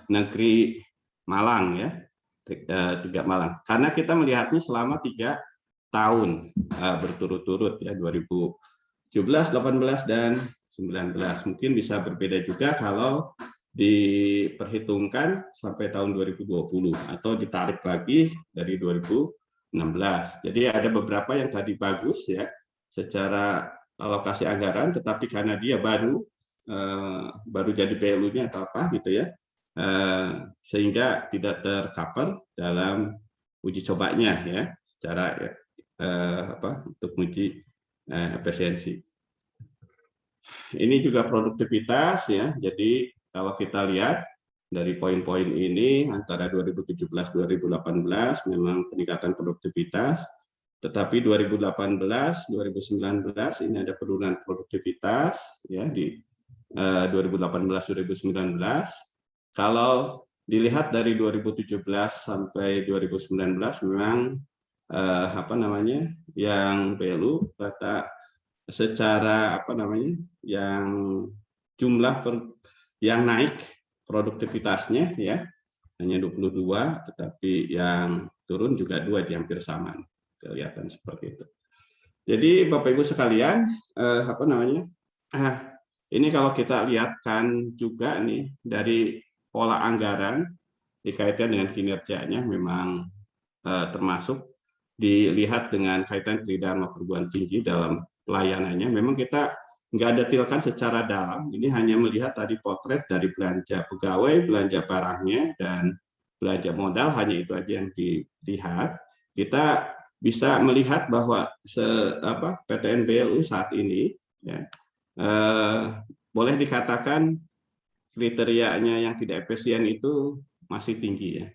Negeri Malang ya. 3 Malang, karena kita melihatnya selama 3 tahun berturut-turut ya, 2017, 18 dan 19. Mungkin bisa berbeda juga kalau diperhitungkan sampai tahun 2020 atau ditarik lagi dari 2016. Jadi ada beberapa yang tadi bagus ya secara alokasi anggaran, tetapi karena dia baru jadi PLU-nya atau apa gitu ya, sehingga tidak tercover dalam uji cobanya ya, secara untuk uji efisiensi. Ini juga produktivitas ya. Jadi kalau kita lihat dari poin-poin ini antara 2017-2018 memang peningkatan produktivitas, tetapi 2018-2019 ini ada penurunan produktivitas ya di 2018-2019. Kalau dilihat dari 2017 sampai 2019 memang yang PLU data secara yang jumlah yang naik produktivitasnya ya hanya 22, tetapi yang turun juga 2, hampir sama, kelihatan seperti itu. Jadi Bapak Ibu sekalian, ini kalau kita lihatkan juga nih dari pola anggaran dikaitkan dengan kinerjanya memang termasuk dilihat dengan kaitan tridharma perguruan tinggi dalam pelayanannya. Memang kita nggak detailkan secara dalam, ini hanya melihat tadi potret dari belanja pegawai, belanja barangnya, dan belanja modal, hanya itu aja yang dilihat. Kita bisa melihat bahwa PTN BLU saat ini ya, boleh dikatakan kriterianya yang tidak efisien itu masih tinggi ya,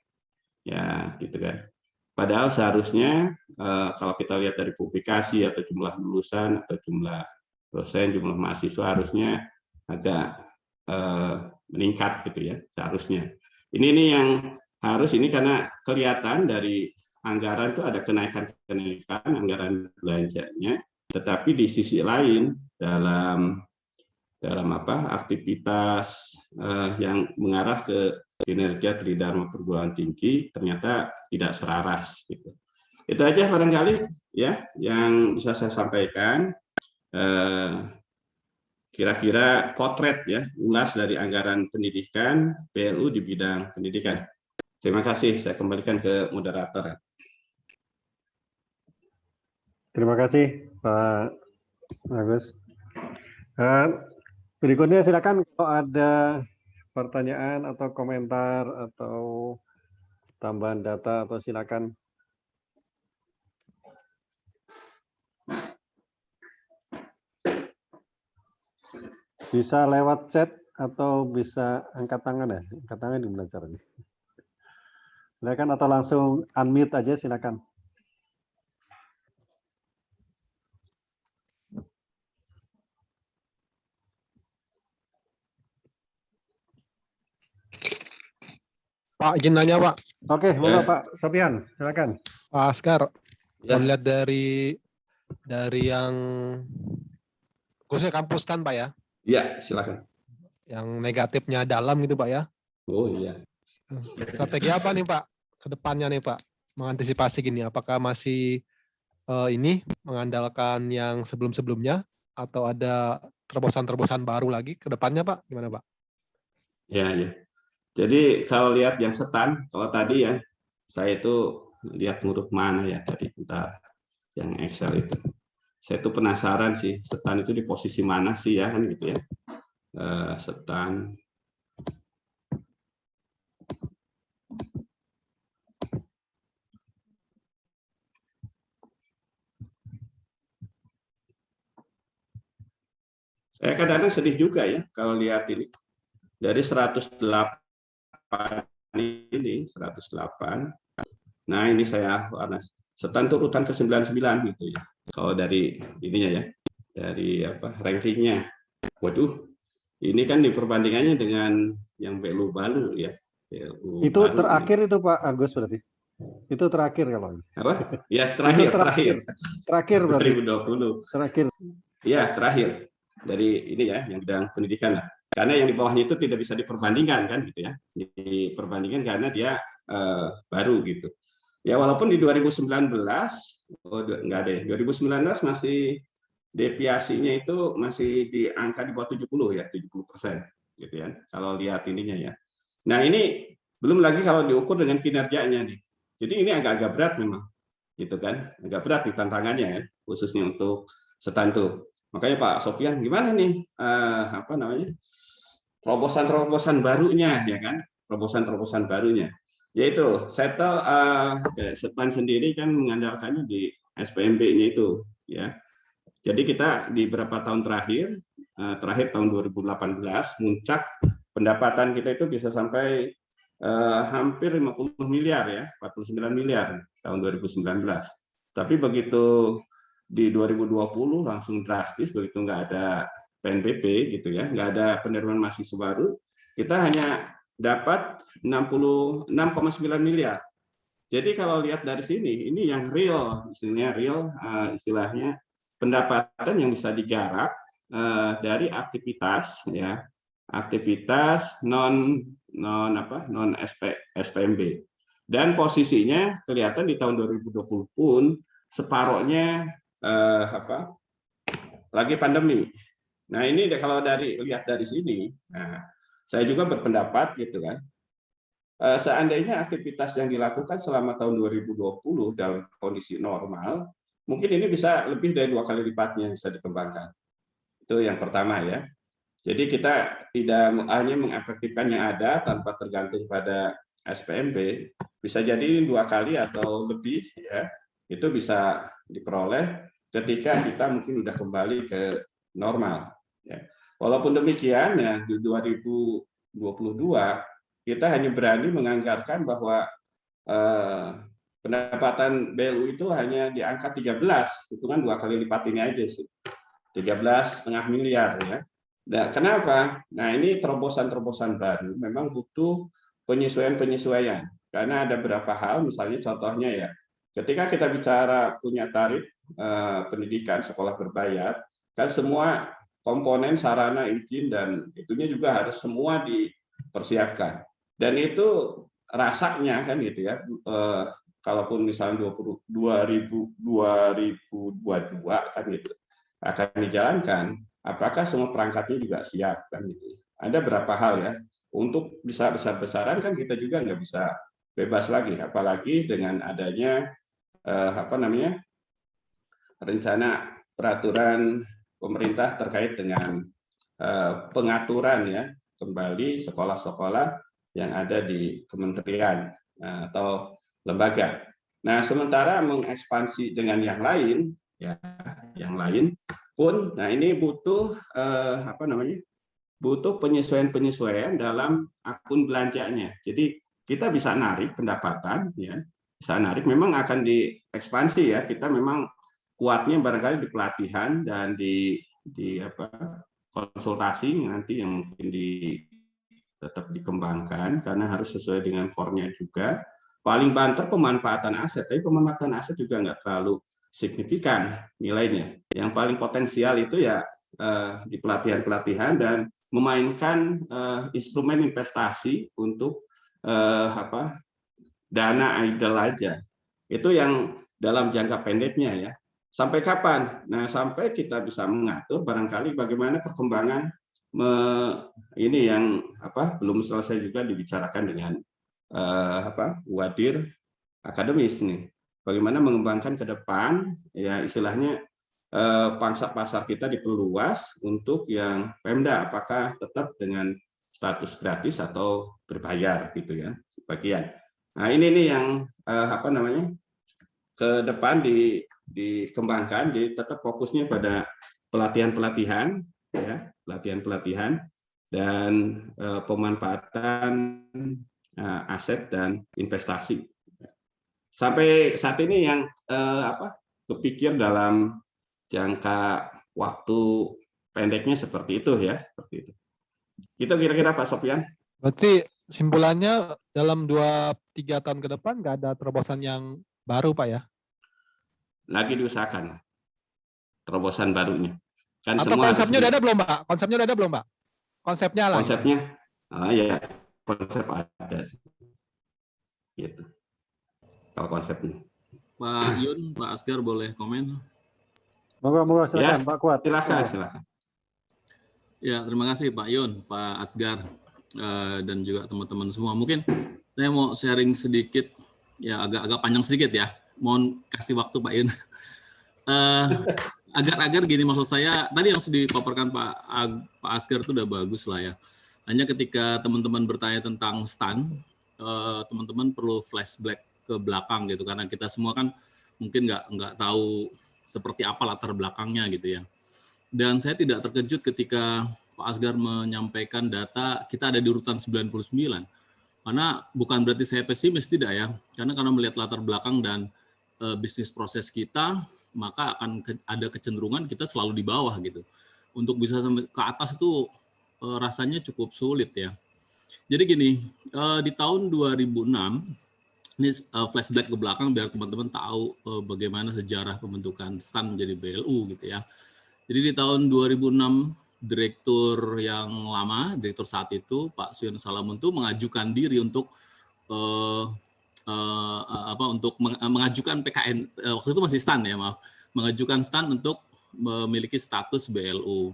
gitu kan. Padahal seharusnya kalau kita lihat dari publikasi atau jumlah lulusan atau jumlah dosen, jumlah mahasiswa harusnya agak meningkat gitu ya, seharusnya. Ini yang harus ini karena kelihatan dari anggaran itu ada kenaikan anggaran belanjanya, tetapi di sisi lain dalam aktivitas yang mengarah ke kinerja tridharma perguruan tinggi ternyata tidak selaras gitu. Itu aja barangkali ya yang bisa saya sampaikan. kira-kira potret ya, ulas dari anggaran pendidikan PLU di bidang pendidikan. Terima kasih, saya kembalikan ke moderator. Terima kasih Pak Agus. Berikutnya silakan kalau ada pertanyaan atau komentar atau tambahan data atau silakan. Bisa lewat chat atau bisa angkat tangan ya? Angkat tangan gimana caranya? Silakan atau langsung unmute aja silakan. Pak, izin nanya Pak. Oke, monggo Pak Sofian, silakan. Pak Askar, Ya. kalau lihat dari yang khususnya kampus kan Pak ya, Ya, silakan. yang negatifnya dalam gitu Pak ya. Oh iya. Strategi apa nih Pak ke depannya nih Pak mengantisipasi gini? Apakah masih ini mengandalkan yang sebelum-sebelumnya atau ada terobosan-terobosan baru lagi ke depannya Pak? Gimana Pak? Ya, ya. Jadi kalau lihat yang setan, kalau tadi ya, saya itu lihat huruf mana ya tadi, bentar, yang Excel itu. Saya itu penasaran sih, setan itu di posisi mana sih ya, kan gitu ya. Setan. Saya kadang-kadang sedih juga ya, kalau lihat ini. Dari 108 ini 108. Nah, ini saya setan itu urutan ke-99 gitu ya. Kalau dari ininya ya, dari apa rankingnya. Waduh, ini kan diperbandingannya dengan yang PLU baru ya. PLU Itu baru terakhir ini. itu Pak Agus berarti. Itu terakhir kalau. Apa? Ya, terakhir. Terakhir berarti. 2020. Terakhir. Ya, terakhir. Dari ini ya, yang bidang pendidikan lah. Karena yang di bawahnya itu tidak bisa diperbandingkan kan gitu ya. Diperbandingkan karena dia baru gitu. Ya walaupun di 2019 enggak ada ya. 2019 masih deviasinya itu masih di angka di bawah 70 ya, 70% gitu ya. Kalau lihat ininya ya. Nah, ini belum lagi kalau diukur dengan kinerjanya nih. Jadi ini agak-agak berat memang. Gitu kan. Agak berat nih tantangannya ya, khususnya untuk setantu. Makanya Pak Sofian gimana nih apa namanya? Terobosan-terobosan barunya ya kan? Terobosan-terobosan barunya. Yaitu settle setan sendiri kan mengandalkannya di SPMB-nya itu ya. Jadi kita di beberapa tahun terakhir tahun 2018 muncak pendapatan kita itu bisa sampai hampir 50 miliar ya, 49 miliar tahun 2019. Tapi begitu di 2020 langsung drastis, begitu nggak ada PNBP gitu ya, nggak ada penerimaan mahasiswa baru, kita hanya dapat 66,9 miliar. Jadi kalau lihat dari sini, ini yang real, istilahnya pendapatan yang bisa digarap dari aktivitas ya, aktivitas non SPMB. Dan posisinya kelihatan di tahun 2020 pun separohnya lagi pandemi. Nah ini kalau lihat dari sini, nah, saya juga berpendapat gitu kan, seandainya aktivitas yang dilakukan selama tahun 2020 dalam kondisi normal, mungkin ini bisa lebih dari 2 kali lipatnya bisa dikembangkan. Itu yang pertama ya. Jadi kita tidak hanya mengefektifkan yang ada tanpa tergantung pada SPMB, bisa jadi 2 kali atau lebih ya, itu bisa diperoleh ketika kita mungkin sudah kembali ke normal. Ya. Walaupun demikian, ya, di 2022 kita hanya berani menganggarkan bahwa pendapatan BLU itu hanya di angka 13, hitungan 2 kali lipat ini aja sih, 13,5 miliar ya. Nah, kenapa? Nah ini terobosan-terobosan baru memang butuh penyesuaian-penyesuaian karena ada beberapa hal, misalnya contohnya ya, ketika kita bicara punya tarif pendidikan sekolah berbayar, kan semua komponen sarana izin dan itunya juga harus semua dipersiapkan. Dan itu rasanya kan gitu ya, kalaupun misalnya 2022 kan gitu akan dijalankan, apakah semua perangkatnya juga siap kan gitu. Ada berapa hal ya. Untuk bisa besar-besaran kan kita juga nggak bisa bebas lagi, apalagi dengan adanya rencana peraturan pemerintah terkait dengan pengaturan ya kembali sekolah-sekolah yang ada di kementerian atau lembaga. Nah, sementara mengekspansi dengan yang lain, ya, yang lain pun, nah ini butuh butuh penyesuaian-penyesuaian dalam akun belanjanya. Jadi kita bisa narik pendapatan, ya, bisa narik. Memang akan diekspansi ya. Kita memang kuatnya barangkali di pelatihan dan di konsultasi nanti yang mungkin tetap dikembangkan karena harus sesuai dengan core-nya juga. Paling banter pemanfaatan aset, tapi pemanfaatan aset juga nggak terlalu signifikan nilainya. Yang paling potensial itu ya di pelatihan-pelatihan dan memainkan instrumen investasi untuk dana idle aja. Itu yang dalam jangka pendeknya ya. Sampai kapan? Nah, sampai kita bisa mengatur barangkali bagaimana perkembangan ini yang belum selesai juga dibicarakan dengan Wadir akademis nih. Bagaimana mengembangkan ke depan ya istilahnya pangsa pasar kita diperluas untuk yang Pemda, apakah tetap dengan status gratis atau berbayar gitu ya sebagian. Nah ini nih yang ke depan dikembangkan, jadi tetap fokusnya pada pelatihan-pelatihan ya, pelatihan-pelatihan dan pemanfaatan aset dan investasi. Sampai saat ini yang kepikir dalam jangka waktu pendeknya seperti itu ya, seperti itu. Itu kira-kira Pak Sofyan. Berarti simpulannya dalam 2-3 tahun ke depan nggak ada terobosan yang baru Pak ya? Lagi diusahakan terobosan barunya. Kan atau semua konsepnya udah ada belum Pak? Konsepnya udah ada belum Pak? Konsepnya lah. Konsepnya, ya konsep ada sih. Gitu. Kalau konsepnya. Pak Yun, Pak Asgar boleh komen? Moga silakan ya, Pak Kuat. Silakan. Ya, terima kasih Pak Yun, Pak Asgar, dan juga teman-teman semua. Mungkin saya mau sharing sedikit, ya agak panjang sedikit ya. Mohon kasih waktu Pak Yun. Agar gini, maksud saya, tadi yang sudah dipaparkan Pak Asgar itu udah bagus lah ya. Hanya ketika teman-teman bertanya tentang STAN, teman-teman perlu flashback ke belakang gitu, karena kita semua kan mungkin nggak tahu seperti apa latar belakangnya gitu ya. Dan saya tidak terkejut ketika Pak Asgar menyampaikan data kita ada di urutan 99. Karena bukan berarti saya pesimis, tidak ya. Karena melihat latar belakang dan bisnis proses kita, maka akan ada kecenderungan kita selalu di bawah gitu. Untuk bisa sampai ke atas itu rasanya cukup sulit ya. Jadi gini, di tahun 2006, ini flashback ke belakang biar teman-teman tahu bagaimana sejarah pembentukan STAN menjadi BLU gitu ya. Jadi di tahun 2006 direktur yang lama, direktur saat itu Pak Suyon Salamun itu mengajukan diri untuk mengajukan PKN, waktu itu masih STAN ya maaf, mengajukan STAN untuk memiliki status BLU.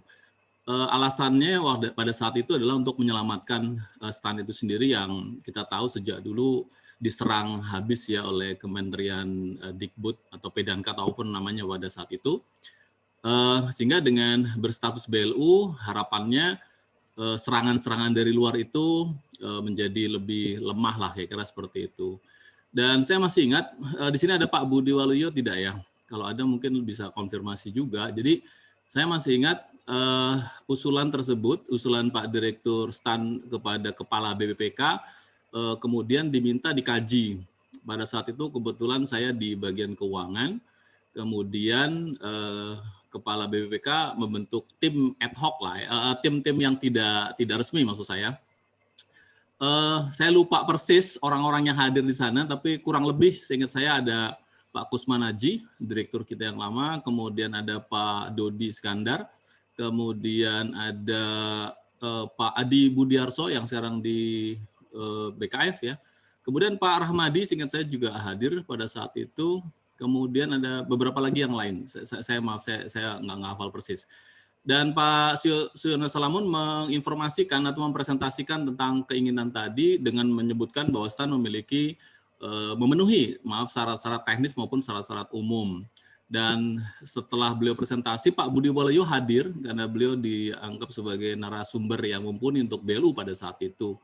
Alasannya pada saat itu adalah untuk menyelamatkan STAN itu sendiri yang kita tahu sejak dulu diserang habis ya oleh Kementerian Dikbud atau Pedanka ataupun namanya pada saat itu. Sehingga dengan berstatus BLU harapannya serangan-serangan dari luar itu menjadi lebih lemah lah kira-kira seperti itu. Dan saya masih ingat di sini ada Pak Budi Waluyo tidak ya? Kalau ada mungkin bisa konfirmasi juga. Jadi saya masih ingat usulan tersebut, usulan Pak Direktur STAN kepada Kepala BPPK kemudian diminta dikaji. Pada saat itu kebetulan saya di bagian keuangan, kemudian Kepala BPPK membentuk tim ad hoc lah, tim-tim yang tidak resmi maksud saya. Saya lupa persis orang-orang yang hadir di sana, tapi kurang lebih seingat saya ada Pak Kusman Haji, direktur kita yang lama, kemudian ada Pak Dodi Iskandar, kemudian ada Pak Adi Budiarso yang sekarang di BKF ya. Kemudian Pak Rahmadi seingat saya juga hadir pada saat itu. Kemudian ada beberapa lagi yang lain. Saya maaf saya nggak hafal persis. Dan Pak Suyono Salamun menginformasikan atau mempresentasikan tentang keinginan tadi dengan menyebutkan bahwa STAN memiliki memenuhi syarat-syarat teknis maupun syarat-syarat umum. Dan setelah beliau presentasi, Pak Budi Waluyo hadir karena beliau dianggap sebagai narasumber yang mumpuni untuk BLU pada saat itu.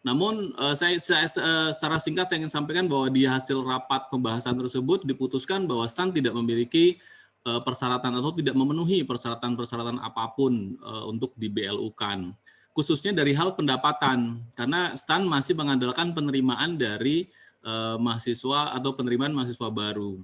Namun saya secara singkat saya ingin sampaikan bahwa di hasil rapat pembahasan tersebut diputuskan bahwa STAN tidak memiliki persyaratan atau tidak memenuhi persyaratan-persyaratan apapun untuk di BLU-kan. Khususnya dari hal pendapatan, karena STAN masih mengandalkan penerimaan dari mahasiswa atau penerimaan mahasiswa baru.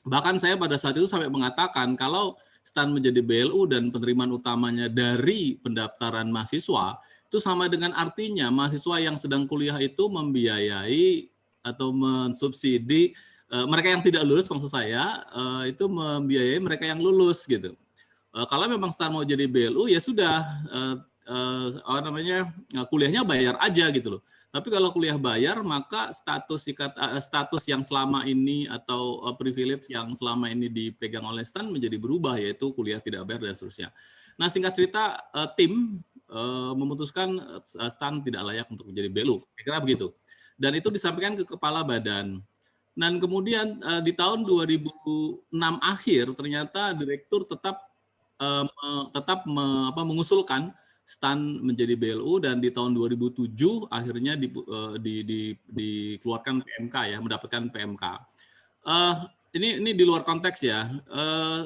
Bahkan saya pada saat itu sampai mengatakan kalau STAN menjadi BLU dan penerimaan utamanya dari pendaftaran mahasiswa, itu sama dengan artinya mahasiswa yang sedang kuliah itu membiayai atau mensubsidi mereka yang tidak lulus, maksud saya itu membiayai mereka yang lulus gitu. Kalau memang STAN mau jadi BLU ya sudah kuliahnya bayar aja gitu loh. Tapi kalau kuliah bayar maka status yang selama ini atau privilege yang selama ini dipegang oleh STAN menjadi berubah, yaitu kuliah tidak bayar dan seterusnya. Nah, singkat cerita tim memutuskan STAN tidak layak untuk menjadi BLU. Kira-kira begitu. Dan itu disampaikan ke kepala badan. Dan kemudian di tahun 2006 akhir ternyata direktur tetap mengusulkan STAN menjadi BLU, dan di tahun 2007 akhirnya dikeluarkan PMK ya, mendapatkan PMK. Ini di luar konteks ya.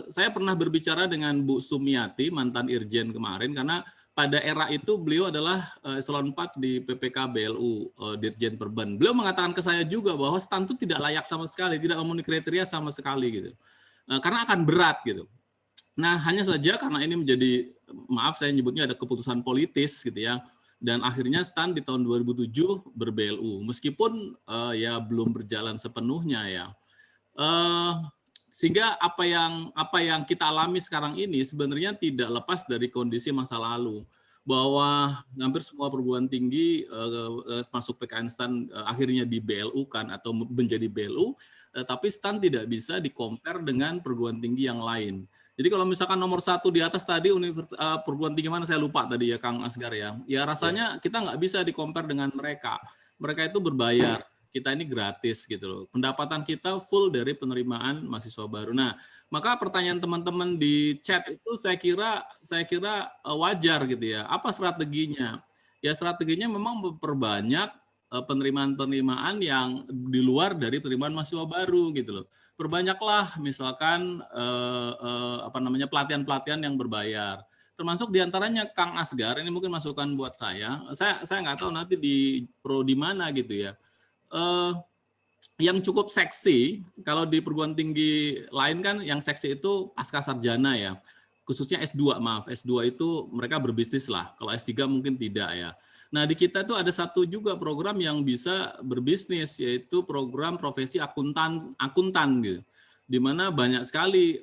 Saya pernah berbicara dengan Bu Sumiati, mantan Irjen kemarin, karena pada era itu beliau adalah eselon 4 di PPK BLU, Dirjen Perben. Beliau mengatakan ke saya juga bahwa STAN itu tidak layak sama sekali, tidak memenuhi kriteria sama sekali gitu. Karena akan berat gitu. Nah, hanya saja karena ini menjadi, maaf saya nyebutnya ada keputusan politis gitu ya. Dan akhirnya STAN di tahun 2007 ber-BLU, meskipun ya belum berjalan sepenuhnya ya. Sehingga apa yang kita alami sekarang ini sebenarnya tidak lepas dari kondisi masa lalu, bahwa hampir semua perguruan tinggi masuk PKN STAN akhirnya di BLU kan atau menjadi BLU, tapi STAN tidak bisa di-compare dengan perguruan tinggi yang lain. Jadi kalau misalkan nomor 1 di atas tadi perguruan tinggi mana saya lupa tadi ya Kang Asgar ya, rasanya kita nggak bisa di-compare dengan mereka. Mereka itu berbayar. Kita ini gratis gitu loh. Pendapatan kita full dari penerimaan mahasiswa baru. Nah, maka pertanyaan teman-teman di chat itu saya kira wajar gitu ya. Apa strateginya? Ya strateginya memang memperbanyak penerimaan-penerimaan yang di luar dari penerimaan mahasiswa baru gitu loh. Perbanyaklah misalkan pelatihan-pelatihan yang berbayar. Termasuk diantaranya Kang Asgar, ini mungkin masukan buat saya. Saya nggak tahu nanti di prodi mana gitu ya. Yang cukup seksi, kalau di perguruan tinggi lain kan yang seksi itu pasca sarjana ya, khususnya S2, S2 itu mereka berbisnis lah, kalau S3 mungkin tidak ya. Nah di kita itu ada satu juga program yang bisa berbisnis, yaitu program profesi akuntan gitu, di mana banyak sekali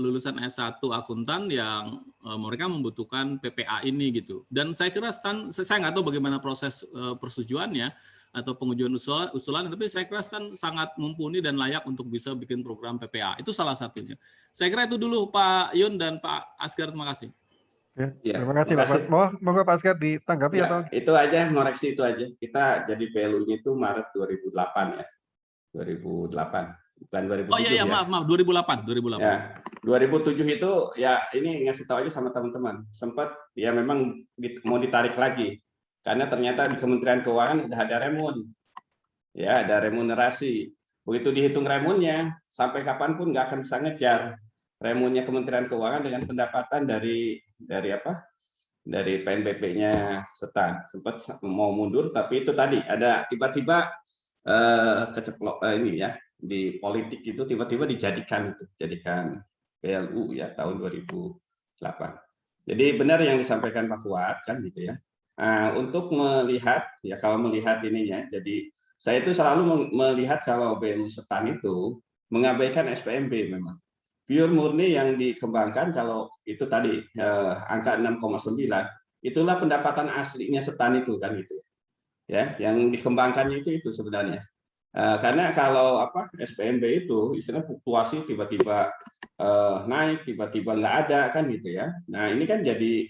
lulusan S1 akuntan yang mereka membutuhkan PPA ini gitu. Dan saya kira STAN, saya nggak tahu bagaimana proses persetujuannya atau pengujian usulan, tapi saya kira STAN sangat mumpuni dan layak untuk bisa bikin program PPA. Itu salah satunya. Saya kira itu dulu Pak Yun dan Pak Asgar, terima kasih. Ya, terima kasih Pak. Monggo Pak Asgar ditanggapi ya, atau? Itu aja, ngoreksi itu aja. Kita jadi BLU-nya itu Maret 2008 ya. 2008. Bukan 2007 oh iya, ya. maaf 2008. Ya, 2007 itu ya ini ngasih tahu aja sama teman-teman. Sempat ya memang mau ditarik lagi. Karena ternyata di Kementerian Keuangan udah ada remun. Ya, ada remunerasi. Begitu dihitung remunnya, sampai kapanpun nggak akan bisa ngejar remunnya Kementerian Keuangan dengan pendapatan dari PNBP-nya STAN. Sempat mau mundur, tapi itu tadi ada tiba-tiba keceplok ini ya, di politik itu tiba-tiba dijadikan BLU ya tahun 2008. Jadi benar yang disampaikan Pak Kuat kan gitu ya. Untuk melihat ya, kalau melihat ininya, jadi saya itu selalu melihat kalau BLU STAN itu mengabaikan SPMB memang. Pure murni yang dikembangkan kalau itu tadi angka 6,9 itulah pendapatan aslinya STAN itu kan gitu ya. Yang dikembangkannya itu sebenarnya. Karena kalau SPMB itu istilah fluktuasi tiba-tiba naik, tiba-tiba nggak ada kan gitu ya. Nah ini kan jadi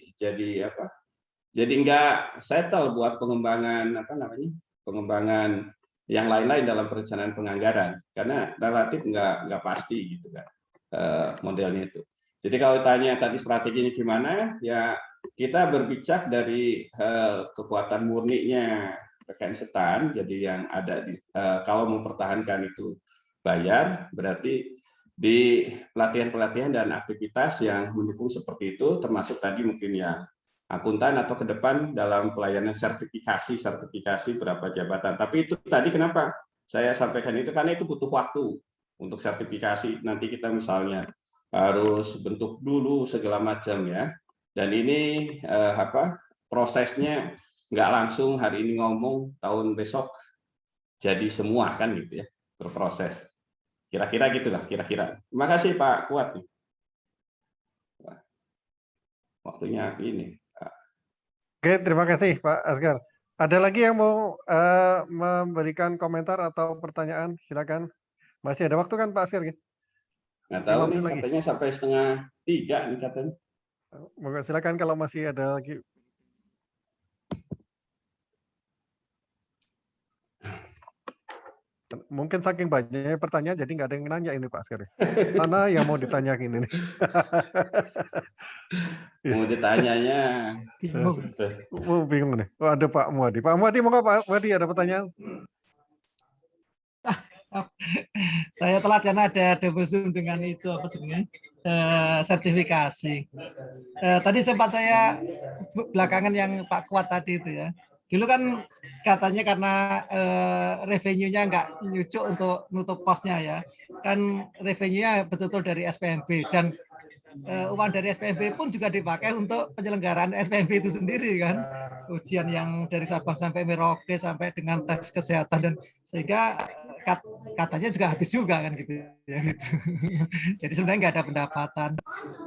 nggak settle buat pengembangan pengembangan yang lain-lain dalam perencanaan penganggaran karena relatif nggak pasti gitu kan modelnya itu. Jadi kalau tanya tadi strateginya gimana, ya kita berbicara dari kekuatan murninya PKN Stan. Jadi yang ada di kalau mempertahankan itu bayar, berarti di pelatihan-pelatihan dan aktivitas yang mendukung seperti itu, termasuk tadi mungkin yang akuntan atau ke depan dalam pelayanan sertifikasi berapa jabatan. Tapi itu tadi kenapa saya sampaikan itu karena itu butuh waktu untuk sertifikasi. Nanti kita misalnya harus bentuk dulu segala macam ya. Dan ini prosesnya nggak langsung hari ini ngomong tahun besok jadi semua kan gitu ya, berproses. Kira-kira gitulah kira-kira. Terima kasih Pak Kuat. Waktunya ini. Oke, terima kasih Pak Asgar. Ada lagi yang mau memberikan komentar atau pertanyaan? Silakan. Masih ada waktu kan Pak Asgar? Nggak tahu nih, katanya sampai 2:30 nih katanya. Silakan kalau masih ada lagi. Mungkin saking banyaknya pertanyaan jadi nggak ada yang nanya ini Pak Asgar. Mana yang mau ditanyain ini? Mau ditanyanya bingung nih. Oh, ada Pak Muadi. Pak Muadi, mau nggak Pak Muadi ada pertanyaan? Saya telat karena ada double zoom dengan itu sertifikasi. Tadi sempat saya belakangan yang Pak Kuat tadi itu ya. Dulu kan katanya karena revenue-nya nggak nyucuk untuk nutup cost-nya ya. Kan revenue-nya betul-betul dari SPMB dan uang dari SPMB pun juga dipakai untuk penyelenggaraan SPMB itu sendiri kan. Ujian yang dari Sabang sampai Merauke sampai dengan tes kesehatan dan sehingga katanya juga habis juga kan gitu ya gitu. Jadi sebenarnya nggak ada pendapatan.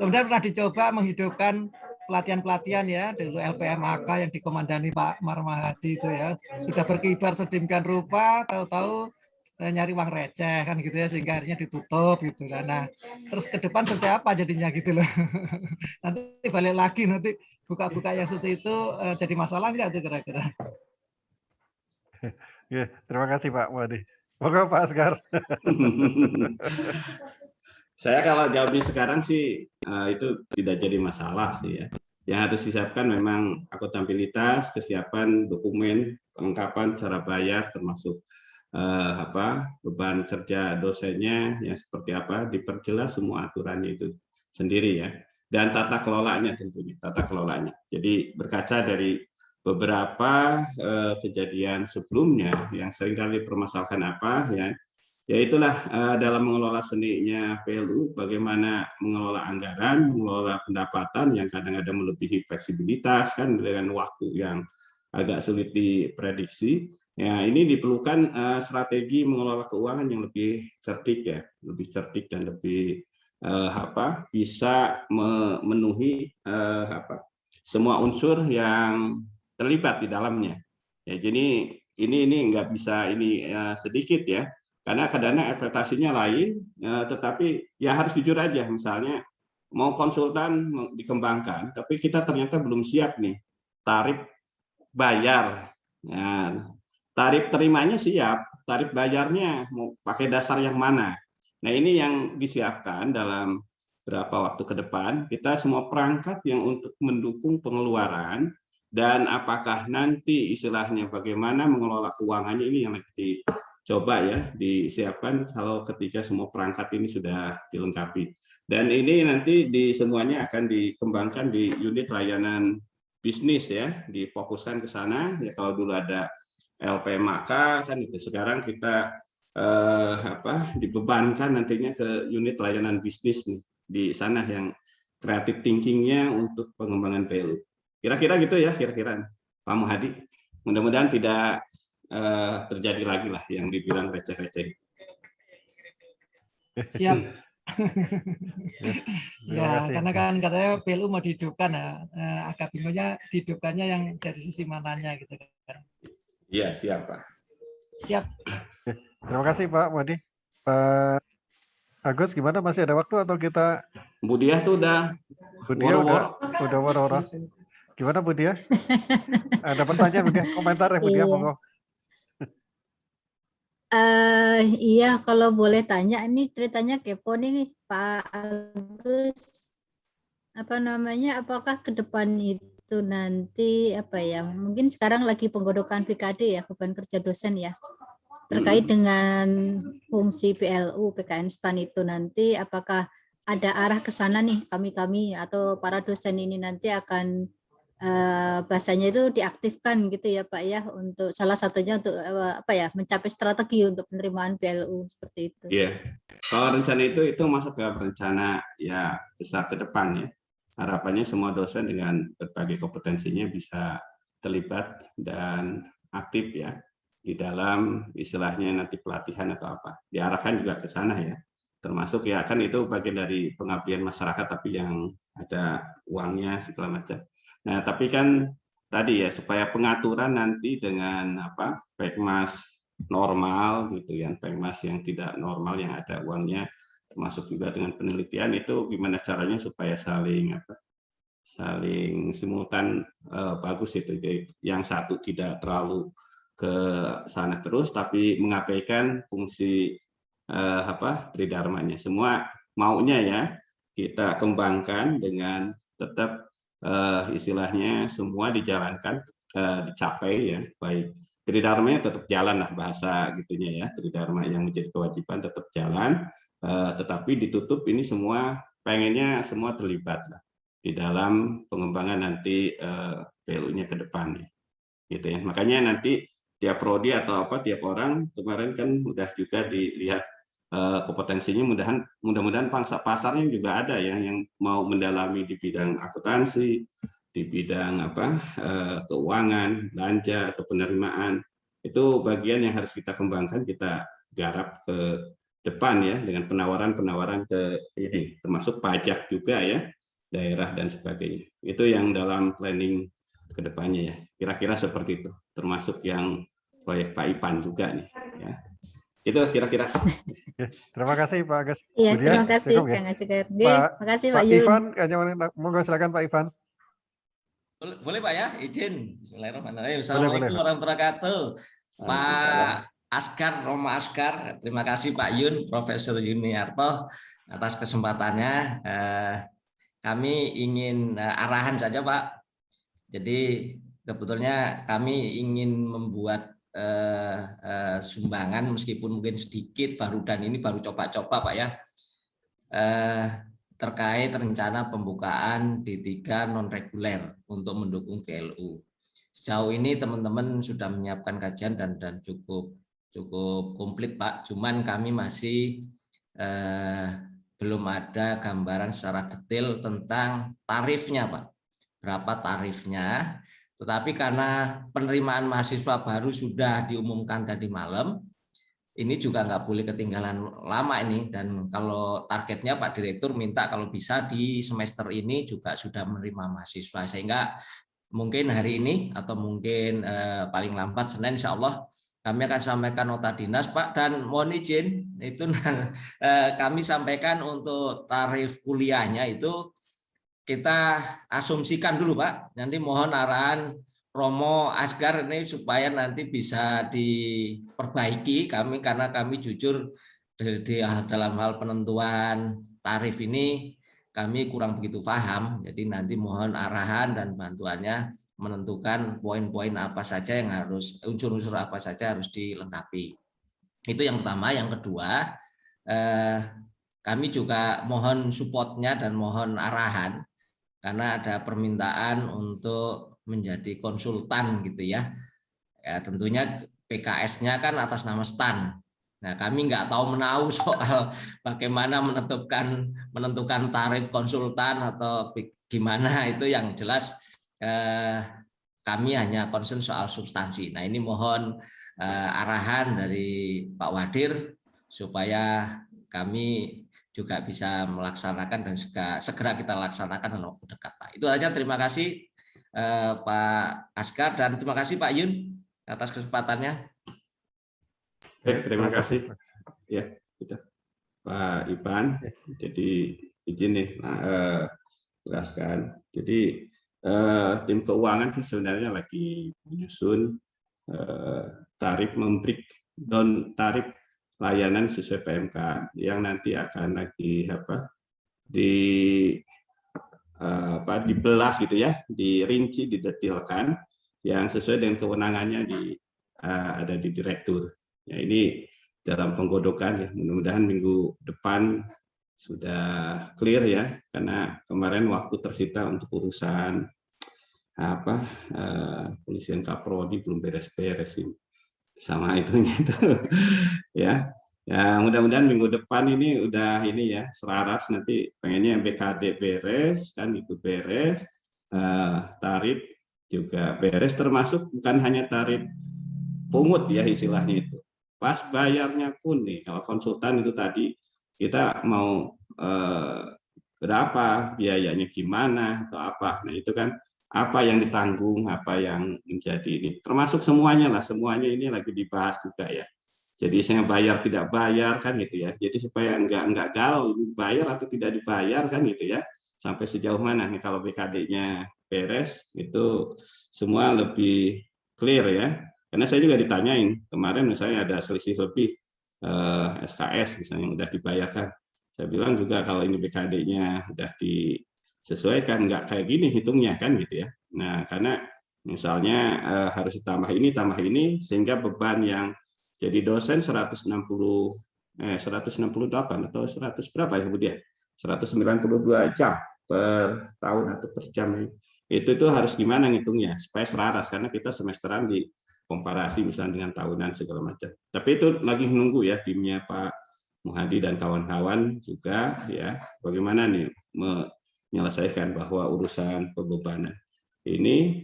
Kemudian pernah dicoba menghidupkan pelatihan-pelatihan ya dulu LPMAK yang dikomandani Pak Marmahadi itu ya sudah berkibar sedemikian rupa tahu-tahu nyari uang receh kan gitu ya sehingga akhirnya ditutup gitu kan. Nah terus ke depan seperti apa jadinya gitu loh. Nanti balik lagi nanti buka-buka yang seperti itu jadi masalah nggak tuh kira-kira? Ya, terima kasih Pak Muadi. Moga Pak Asgar. Saya kalau jawabnya sekarang sih itu tidak jadi masalah sih ya. Yang harus disiapkan memang akuntabilitas, kesiapan dokumen, kelengkapan cara bayar termasuk beban kerja dosennya yang seperti apa, diperjelas semua aturannya itu sendiri ya. Dan tata kelolanya tentunya, tata kelolanya. Jadi berkaca dari beberapa kejadian sebelumnya yang seringkali dipermasalahkan ya itulah dalam mengelola seninya PLU bagaimana mengelola anggaran, mengelola pendapatan yang kadang-kadang melebihi fleksibilitas kan dengan waktu yang agak sulit diprediksi. Ya ini diperlukan strategi mengelola keuangan yang lebih cerdik ya, lebih cerdik dan lebih bisa memenuhi semua unsur yang terlibat di dalamnya. Ya, jadi ini nggak bisa sedikit ya, karena kadang-kadang ekspektasinya lain, tetapi ya harus jujur aja. Misalnya mau konsultan dikembangkan, tapi kita ternyata belum siap nih tarif bayar. Nah, tarif terimanya siap, tarif bayarnya mau pakai dasar yang mana. Nah ini yang disiapkan dalam beberapa waktu ke depan. Kita semua perangkat yang untuk mendukung pengeluaran. Dan apakah nanti istilahnya bagaimana mengelola keuangannya ini yang dicoba ya disiapkan kalau ketika semua perangkat ini sudah dilengkapi. Dan ini nanti semuanya akan dikembangkan di unit layanan bisnis ya, difokuskan ke sana. Ya kalau dulu ada LPMAK kan itu, sekarang kita dibebankan nantinya ke unit layanan bisnis nih di sana yang creative thinking-nya untuk pengembangan PLU. Kira-kira gitu ya, kira-kira Pak Muhadi. Mudah-mudahan tidak terjadi lagi lah yang dibilang receh-receh. Siap. Ya, karena kan katanya PLU mau dihidupkan ya, agak bingungnya dihidupkannya yang dari sisi mananya gitu kan. Iya, siap Pak. Siap. Terima kasih Pak Wadi. Pak Agus, gimana, masih ada waktu atau kita? Bu Diah tuh udah Bu Diah woro-woro. udah woro-woro. Gimana Bu Diah? Ada pertanyaan Bu Diah? Komentar ya Bu Diah, Iya. monggo. Iya, kalau boleh tanya, ini ceritanya kepo nih Pak Agus. Apa namanya? Apakah ke depan itu nanti apa ya? Mungkin sekarang lagi penggodokan PKD ya, beban kerja dosen ya. Terkait dengan fungsi PLU PKN STAN itu nanti, apakah ada arah ke sana nih kami atau para dosen ini nanti akan bahasanya itu diaktifkan gitu ya Pak ya, untuk salah satunya untuk apa ya, mencapai strategi untuk penerimaan PLU seperti itu. Iya. Kalau rencana itu masuk ke rencana ya besar ke depan ya. Harapannya semua dosen dengan berbagai kompetensinya bisa terlibat dan aktif ya di dalam istilahnya nanti pelatihan atau apa. Diarahkan juga ke sana ya. Termasuk ya kan itu bagian dari pengabdian masyarakat tapi yang ada uangnya segala macam. Nah, tapi kan tadi ya supaya pengaturan nanti dengan apa Pekmas normal gitu ya, Pekmas yang tidak normal yang ada uangnya, termasuk juga dengan penelitian itu gimana caranya supaya saling simultan bagus itu. Jadi yang satu tidak terlalu ke sana terus tapi mengabaikan fungsi tridharmanya. Semua maunya ya kita kembangkan dengan tetap istilahnya semua dijalankan, dicapai ya, baik tridharmanya tetap jalan lah bahasa gitunya ya, tridharma yang menjadi kewajiban tetap jalan, tetapi ditutup ini semua pengennya semua terlibat lah di dalam pengembangan nanti PLU-nya ke depan gitu ya. Makanya nanti tiap prodi atau apa tiap orang kemarin kan udah juga dilihat kompetensinya, mudah-mudahan pangsa pasarnya juga ada ya yang mau mendalami di bidang akuntansi, di bidang keuangan, belanja atau penerimaan. Itu bagian yang harus kita kembangkan, kita garap ke depan ya dengan penawaran-penawaran ke ini, termasuk pajak juga ya, daerah dan sebagainya. Itu yang dalam planning ke depannya ya. Kira-kira seperti itu. Termasuk yang proyek Pak Ipan juga nih ya. Itu kira-kira. Terima kasih Pak Agus. Iya, Bu Diah, terima kasih cukup ya? Kang Asyikar. Pak Makasih Pak Yun. Ivan, monggo silakan Pak Ivan. Boleh Pak ya, izin. Bismillahirrahmanirrahim. Assalamualaikum Boleh. warahmatullahi wabarakatuh. Pak Askar, Roma Askar, terima kasih Pak Yun, Profesor Yuniarto atas kesempatannya. Kami ingin arahan saja Pak. Jadi sebetulnya kami ingin membuat sumbangan meskipun mungkin sedikit dan ini baru coba-coba Pak ya, terkait rencana pembukaan D3 non reguler untuk mendukung PLU. Sejauh ini teman-teman sudah menyiapkan kajian dan cukup komplit Pak. Cuman kami masih belum ada gambaran secara detail tentang tarifnya Pak. Berapa tarifnya? Tetapi karena penerimaan mahasiswa baru sudah diumumkan tadi malam, ini juga nggak boleh ketinggalan lama ini. Dan kalau targetnya Pak Direktur minta kalau bisa di semester ini juga sudah menerima mahasiswa. Sehingga mungkin hari ini atau mungkin paling lambat Senin insya Allah kami akan sampaikan nota dinas Pak. Dan mohon izin itu kami sampaikan untuk tarif kuliahnya itu kita asumsikan dulu Pak, nanti mohon arahan Romo Asgar ini supaya nanti bisa diperbaiki karena kami jujur dalam hal penentuan tarif ini kami kurang begitu paham, jadi nanti mohon arahan dan bantuannya menentukan poin-poin apa saja yang harus, unsur-unsur apa saja harus dilengkapi. Itu yang pertama. Yang kedua, kami juga mohon supportnya dan mohon arahan karena ada permintaan untuk menjadi konsultan gitu ya. Ya tentunya PKS-nya kan atas nama STAN. Nah, kami nggak tahu menahu soal bagaimana menentukan tarif konsultan atau gimana, itu yang jelas kami hanya concern soal substansi. Nah, ini mohon arahan dari Pak Wadir supaya kami juga bisa melaksanakan dan segera kita laksanakan dalam waktu dekat Pak. Itu aja, terima kasih Pak Askar dan terima kasih Pak Yun atas kesempatannya. Terima kasih ya kita Pak Ipan. Jadi izin nih jelaskan. Jadi tim keuangan sih sebenarnya lagi menyusun tarif membreakdown tarif layanan sesuai PMK yang nanti akan lagi dibelah gitu ya, dirinci, didetilkan yang sesuai dengan kewenangannya ada di direktur. Ya, ini dalam penggodokan ya, mudah-mudahan minggu depan sudah clear ya, karena kemarin waktu tersita untuk urusan polisian Kaprodi belum beres-beres ini sama itunya itu ya. Ya mudah-mudahan minggu depan ini udah ini ya selaras, nanti pengennya BKD beres kan, itu beres, tarif juga beres, termasuk bukan hanya tarif pungut ya istilahnya itu. Pas bayarnya pun nih, kalau konsultan itu tadi kita mau berapa biayanya, gimana atau apa, nah itu kan apa yang ditanggung, apa yang menjadi ini, termasuk semuanya lah, semuanya ini lagi dibahas juga ya. Jadi saya bayar tidak bayar kan gitu ya. Jadi supaya enggak galau bayar atau tidak dibayar kan gitu ya. Sampai sejauh mana nih kalau BKD-nya beres itu semua lebih clear ya. Karena saya juga ditanyain kemarin misalnya ada selisih lebih SKS misalnya yang udah dibayarkan. Saya bilang juga kalau ini BKD-nya udah disesuaikan nggak kayak gini hitungnya kan gitu ya. Nah karena misalnya harus ditambah ini sehingga beban yang jadi dosen 168 atau 100 berapa ya Bu dia? 192 jam per tahun atau per jam. Itu harus gimana ngitungnya supaya selaras, karena kita semesteran di komparasi misalnya dengan tahunan segala macam. Tapi itu lagi menunggu ya timnya Pak Muhadi dan kawan-kawan juga ya, bagaimana nih menyelesaikan bahwa urusan pembebanan ini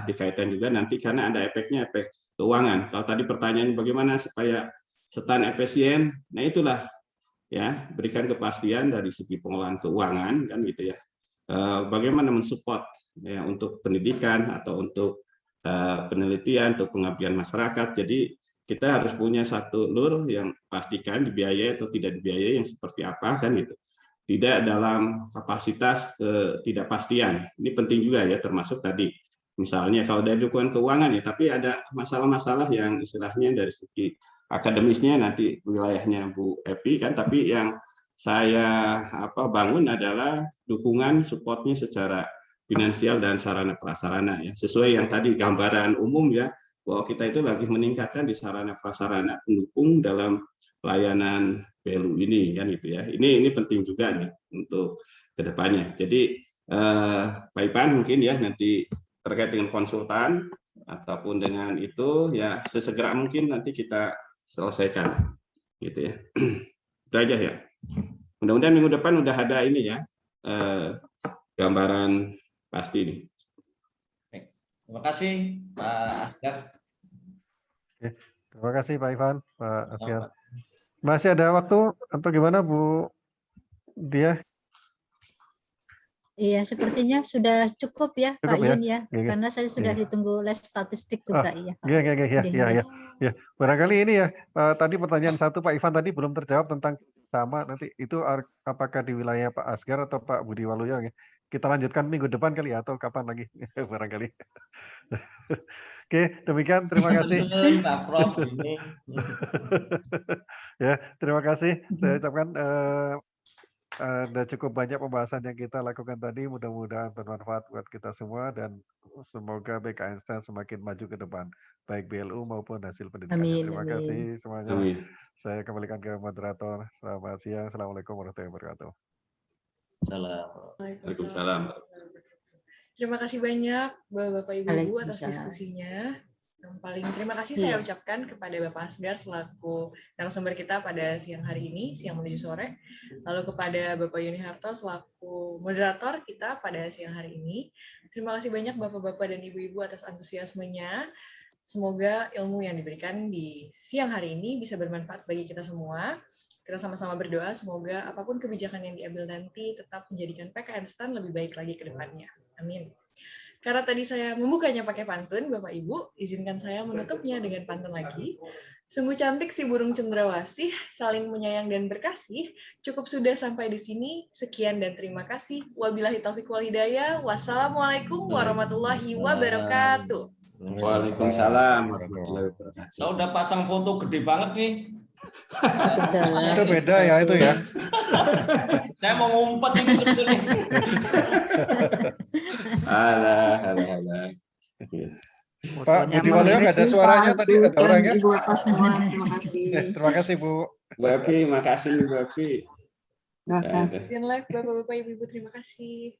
dikaitkan juga nanti karena ada efeknya, efek keuangan. Kalau tadi pertanyaan bagaimana supaya STAN efisien, nah itulah ya, berikan kepastian dari segi pengelolaan keuangan kan gitu ya. Bagaimana mensupport ya untuk pendidikan atau untuk penelitian, untuk pengabdian masyarakat. Jadi kita harus punya satu lur yang pastikan dibiayai atau tidak dibiayai yang seperti apa kan gitu. Tidak dalam kapasitas ketidakpastian. Ini penting juga ya, termasuk tadi misalnya kalau dari dukungan keuangan ya, tapi ada masalah-masalah yang istilahnya dari segi akademisnya nanti wilayahnya Bu Epi kan, tapi yang saya bangun adalah dukungan supportnya secara finansial dan sarana prasarana ya, sesuai yang tadi gambaran umum ya, bahwa kita itu lagi meningkatkan di sarana prasarana pendukung dalam layanan PLU ini kan gitu ya. Ini penting juga nih untuk kedepannya. Jadi Pak Ipan mungkin ya nanti terkait dengan konsultan ataupun dengan itu ya sesegera mungkin nanti kita selesaikan gitu ya. Itu aja ya. Mudah-mudahan minggu depan udah ada ini ya gambaran pasti nih. Terima kasih Pak Asgar. Terima kasih Pak Ivan, Pak Asgar. Masih ada waktu atau gimana Bu Dia? Iya, sepertinya sudah cukup ya Cukup Pak Yun ya, Iya. karena saya sudah ditunggu les statistik juga ya. Pak. Iya. Barangkali ini ya, tadi pertanyaan satu Pak Ivan tadi belum terjawab tentang sama, nanti itu apakah di wilayah Pak Asgar atau Pak Budi Waluyo ya? Kita lanjutkan minggu depan kali ya, atau kapan lagi barangkali. Oke, demikian terima kasih. Pak Prof ini. Ya, terima kasih. Saya ucapkan ada cukup banyak pembahasan yang kita lakukan tadi, mudah-mudahan bermanfaat buat kita semua dan semoga BKN STAN semakin maju ke depan, baik BLU maupun hasil pendidikannya. Terima kasih semuanya. Amin. Saya kembalikan ke moderator. Selamat siang. Assalamualaikum warahmatullahi wabarakatuh. Waalaikumsalam. Terima kasih banyak Bapak Ibu atas diskusinya. Yang paling terima kasih saya ucapkan kepada Bapak Asgar selaku narasumber kita pada siang hari ini, siang menuju sore. Lalu kepada Bapak Yuni Harto selaku moderator kita pada siang hari ini. Terima kasih banyak Bapak-Bapak dan Ibu-Ibu atas antusiasmenya. Semoga ilmu yang diberikan di siang hari ini bisa bermanfaat bagi kita semua. Kita sama-sama berdoa semoga apapun kebijakan yang diambil nanti tetap menjadikan PKN STAN lebih baik lagi ke depannya. Amin. Karena tadi saya membukanya pakai pantun, Bapak Ibu, izinkan saya menutupnya dengan pantun lagi. Sungguh cantik si burung cendrawasih, saling menyayang dan berkasih. Cukup sudah sampai di sini. Sekian dan terima kasih. Wabillahi taufiq wal hidayah. Wassalamualaikum warahmatullahi wabarakatuh. Waalaikumsalam warahmatullahi wabarakatuh. Saya udah pasang foto gede banget nih. Itu beda ya itu ya. Saya mau ngumpet ini gitu nih. Alah. Pak Budi Waluyo nggak ada suaranya tadi, ada orangnya. Ibu Bapak semua, terima kasih. Terima kasih Bu. Bu Evi, makasih Bu Evi. Terima kasih. Sekian live Bapak-Bapak, Ibu-Ibu, terima kasih.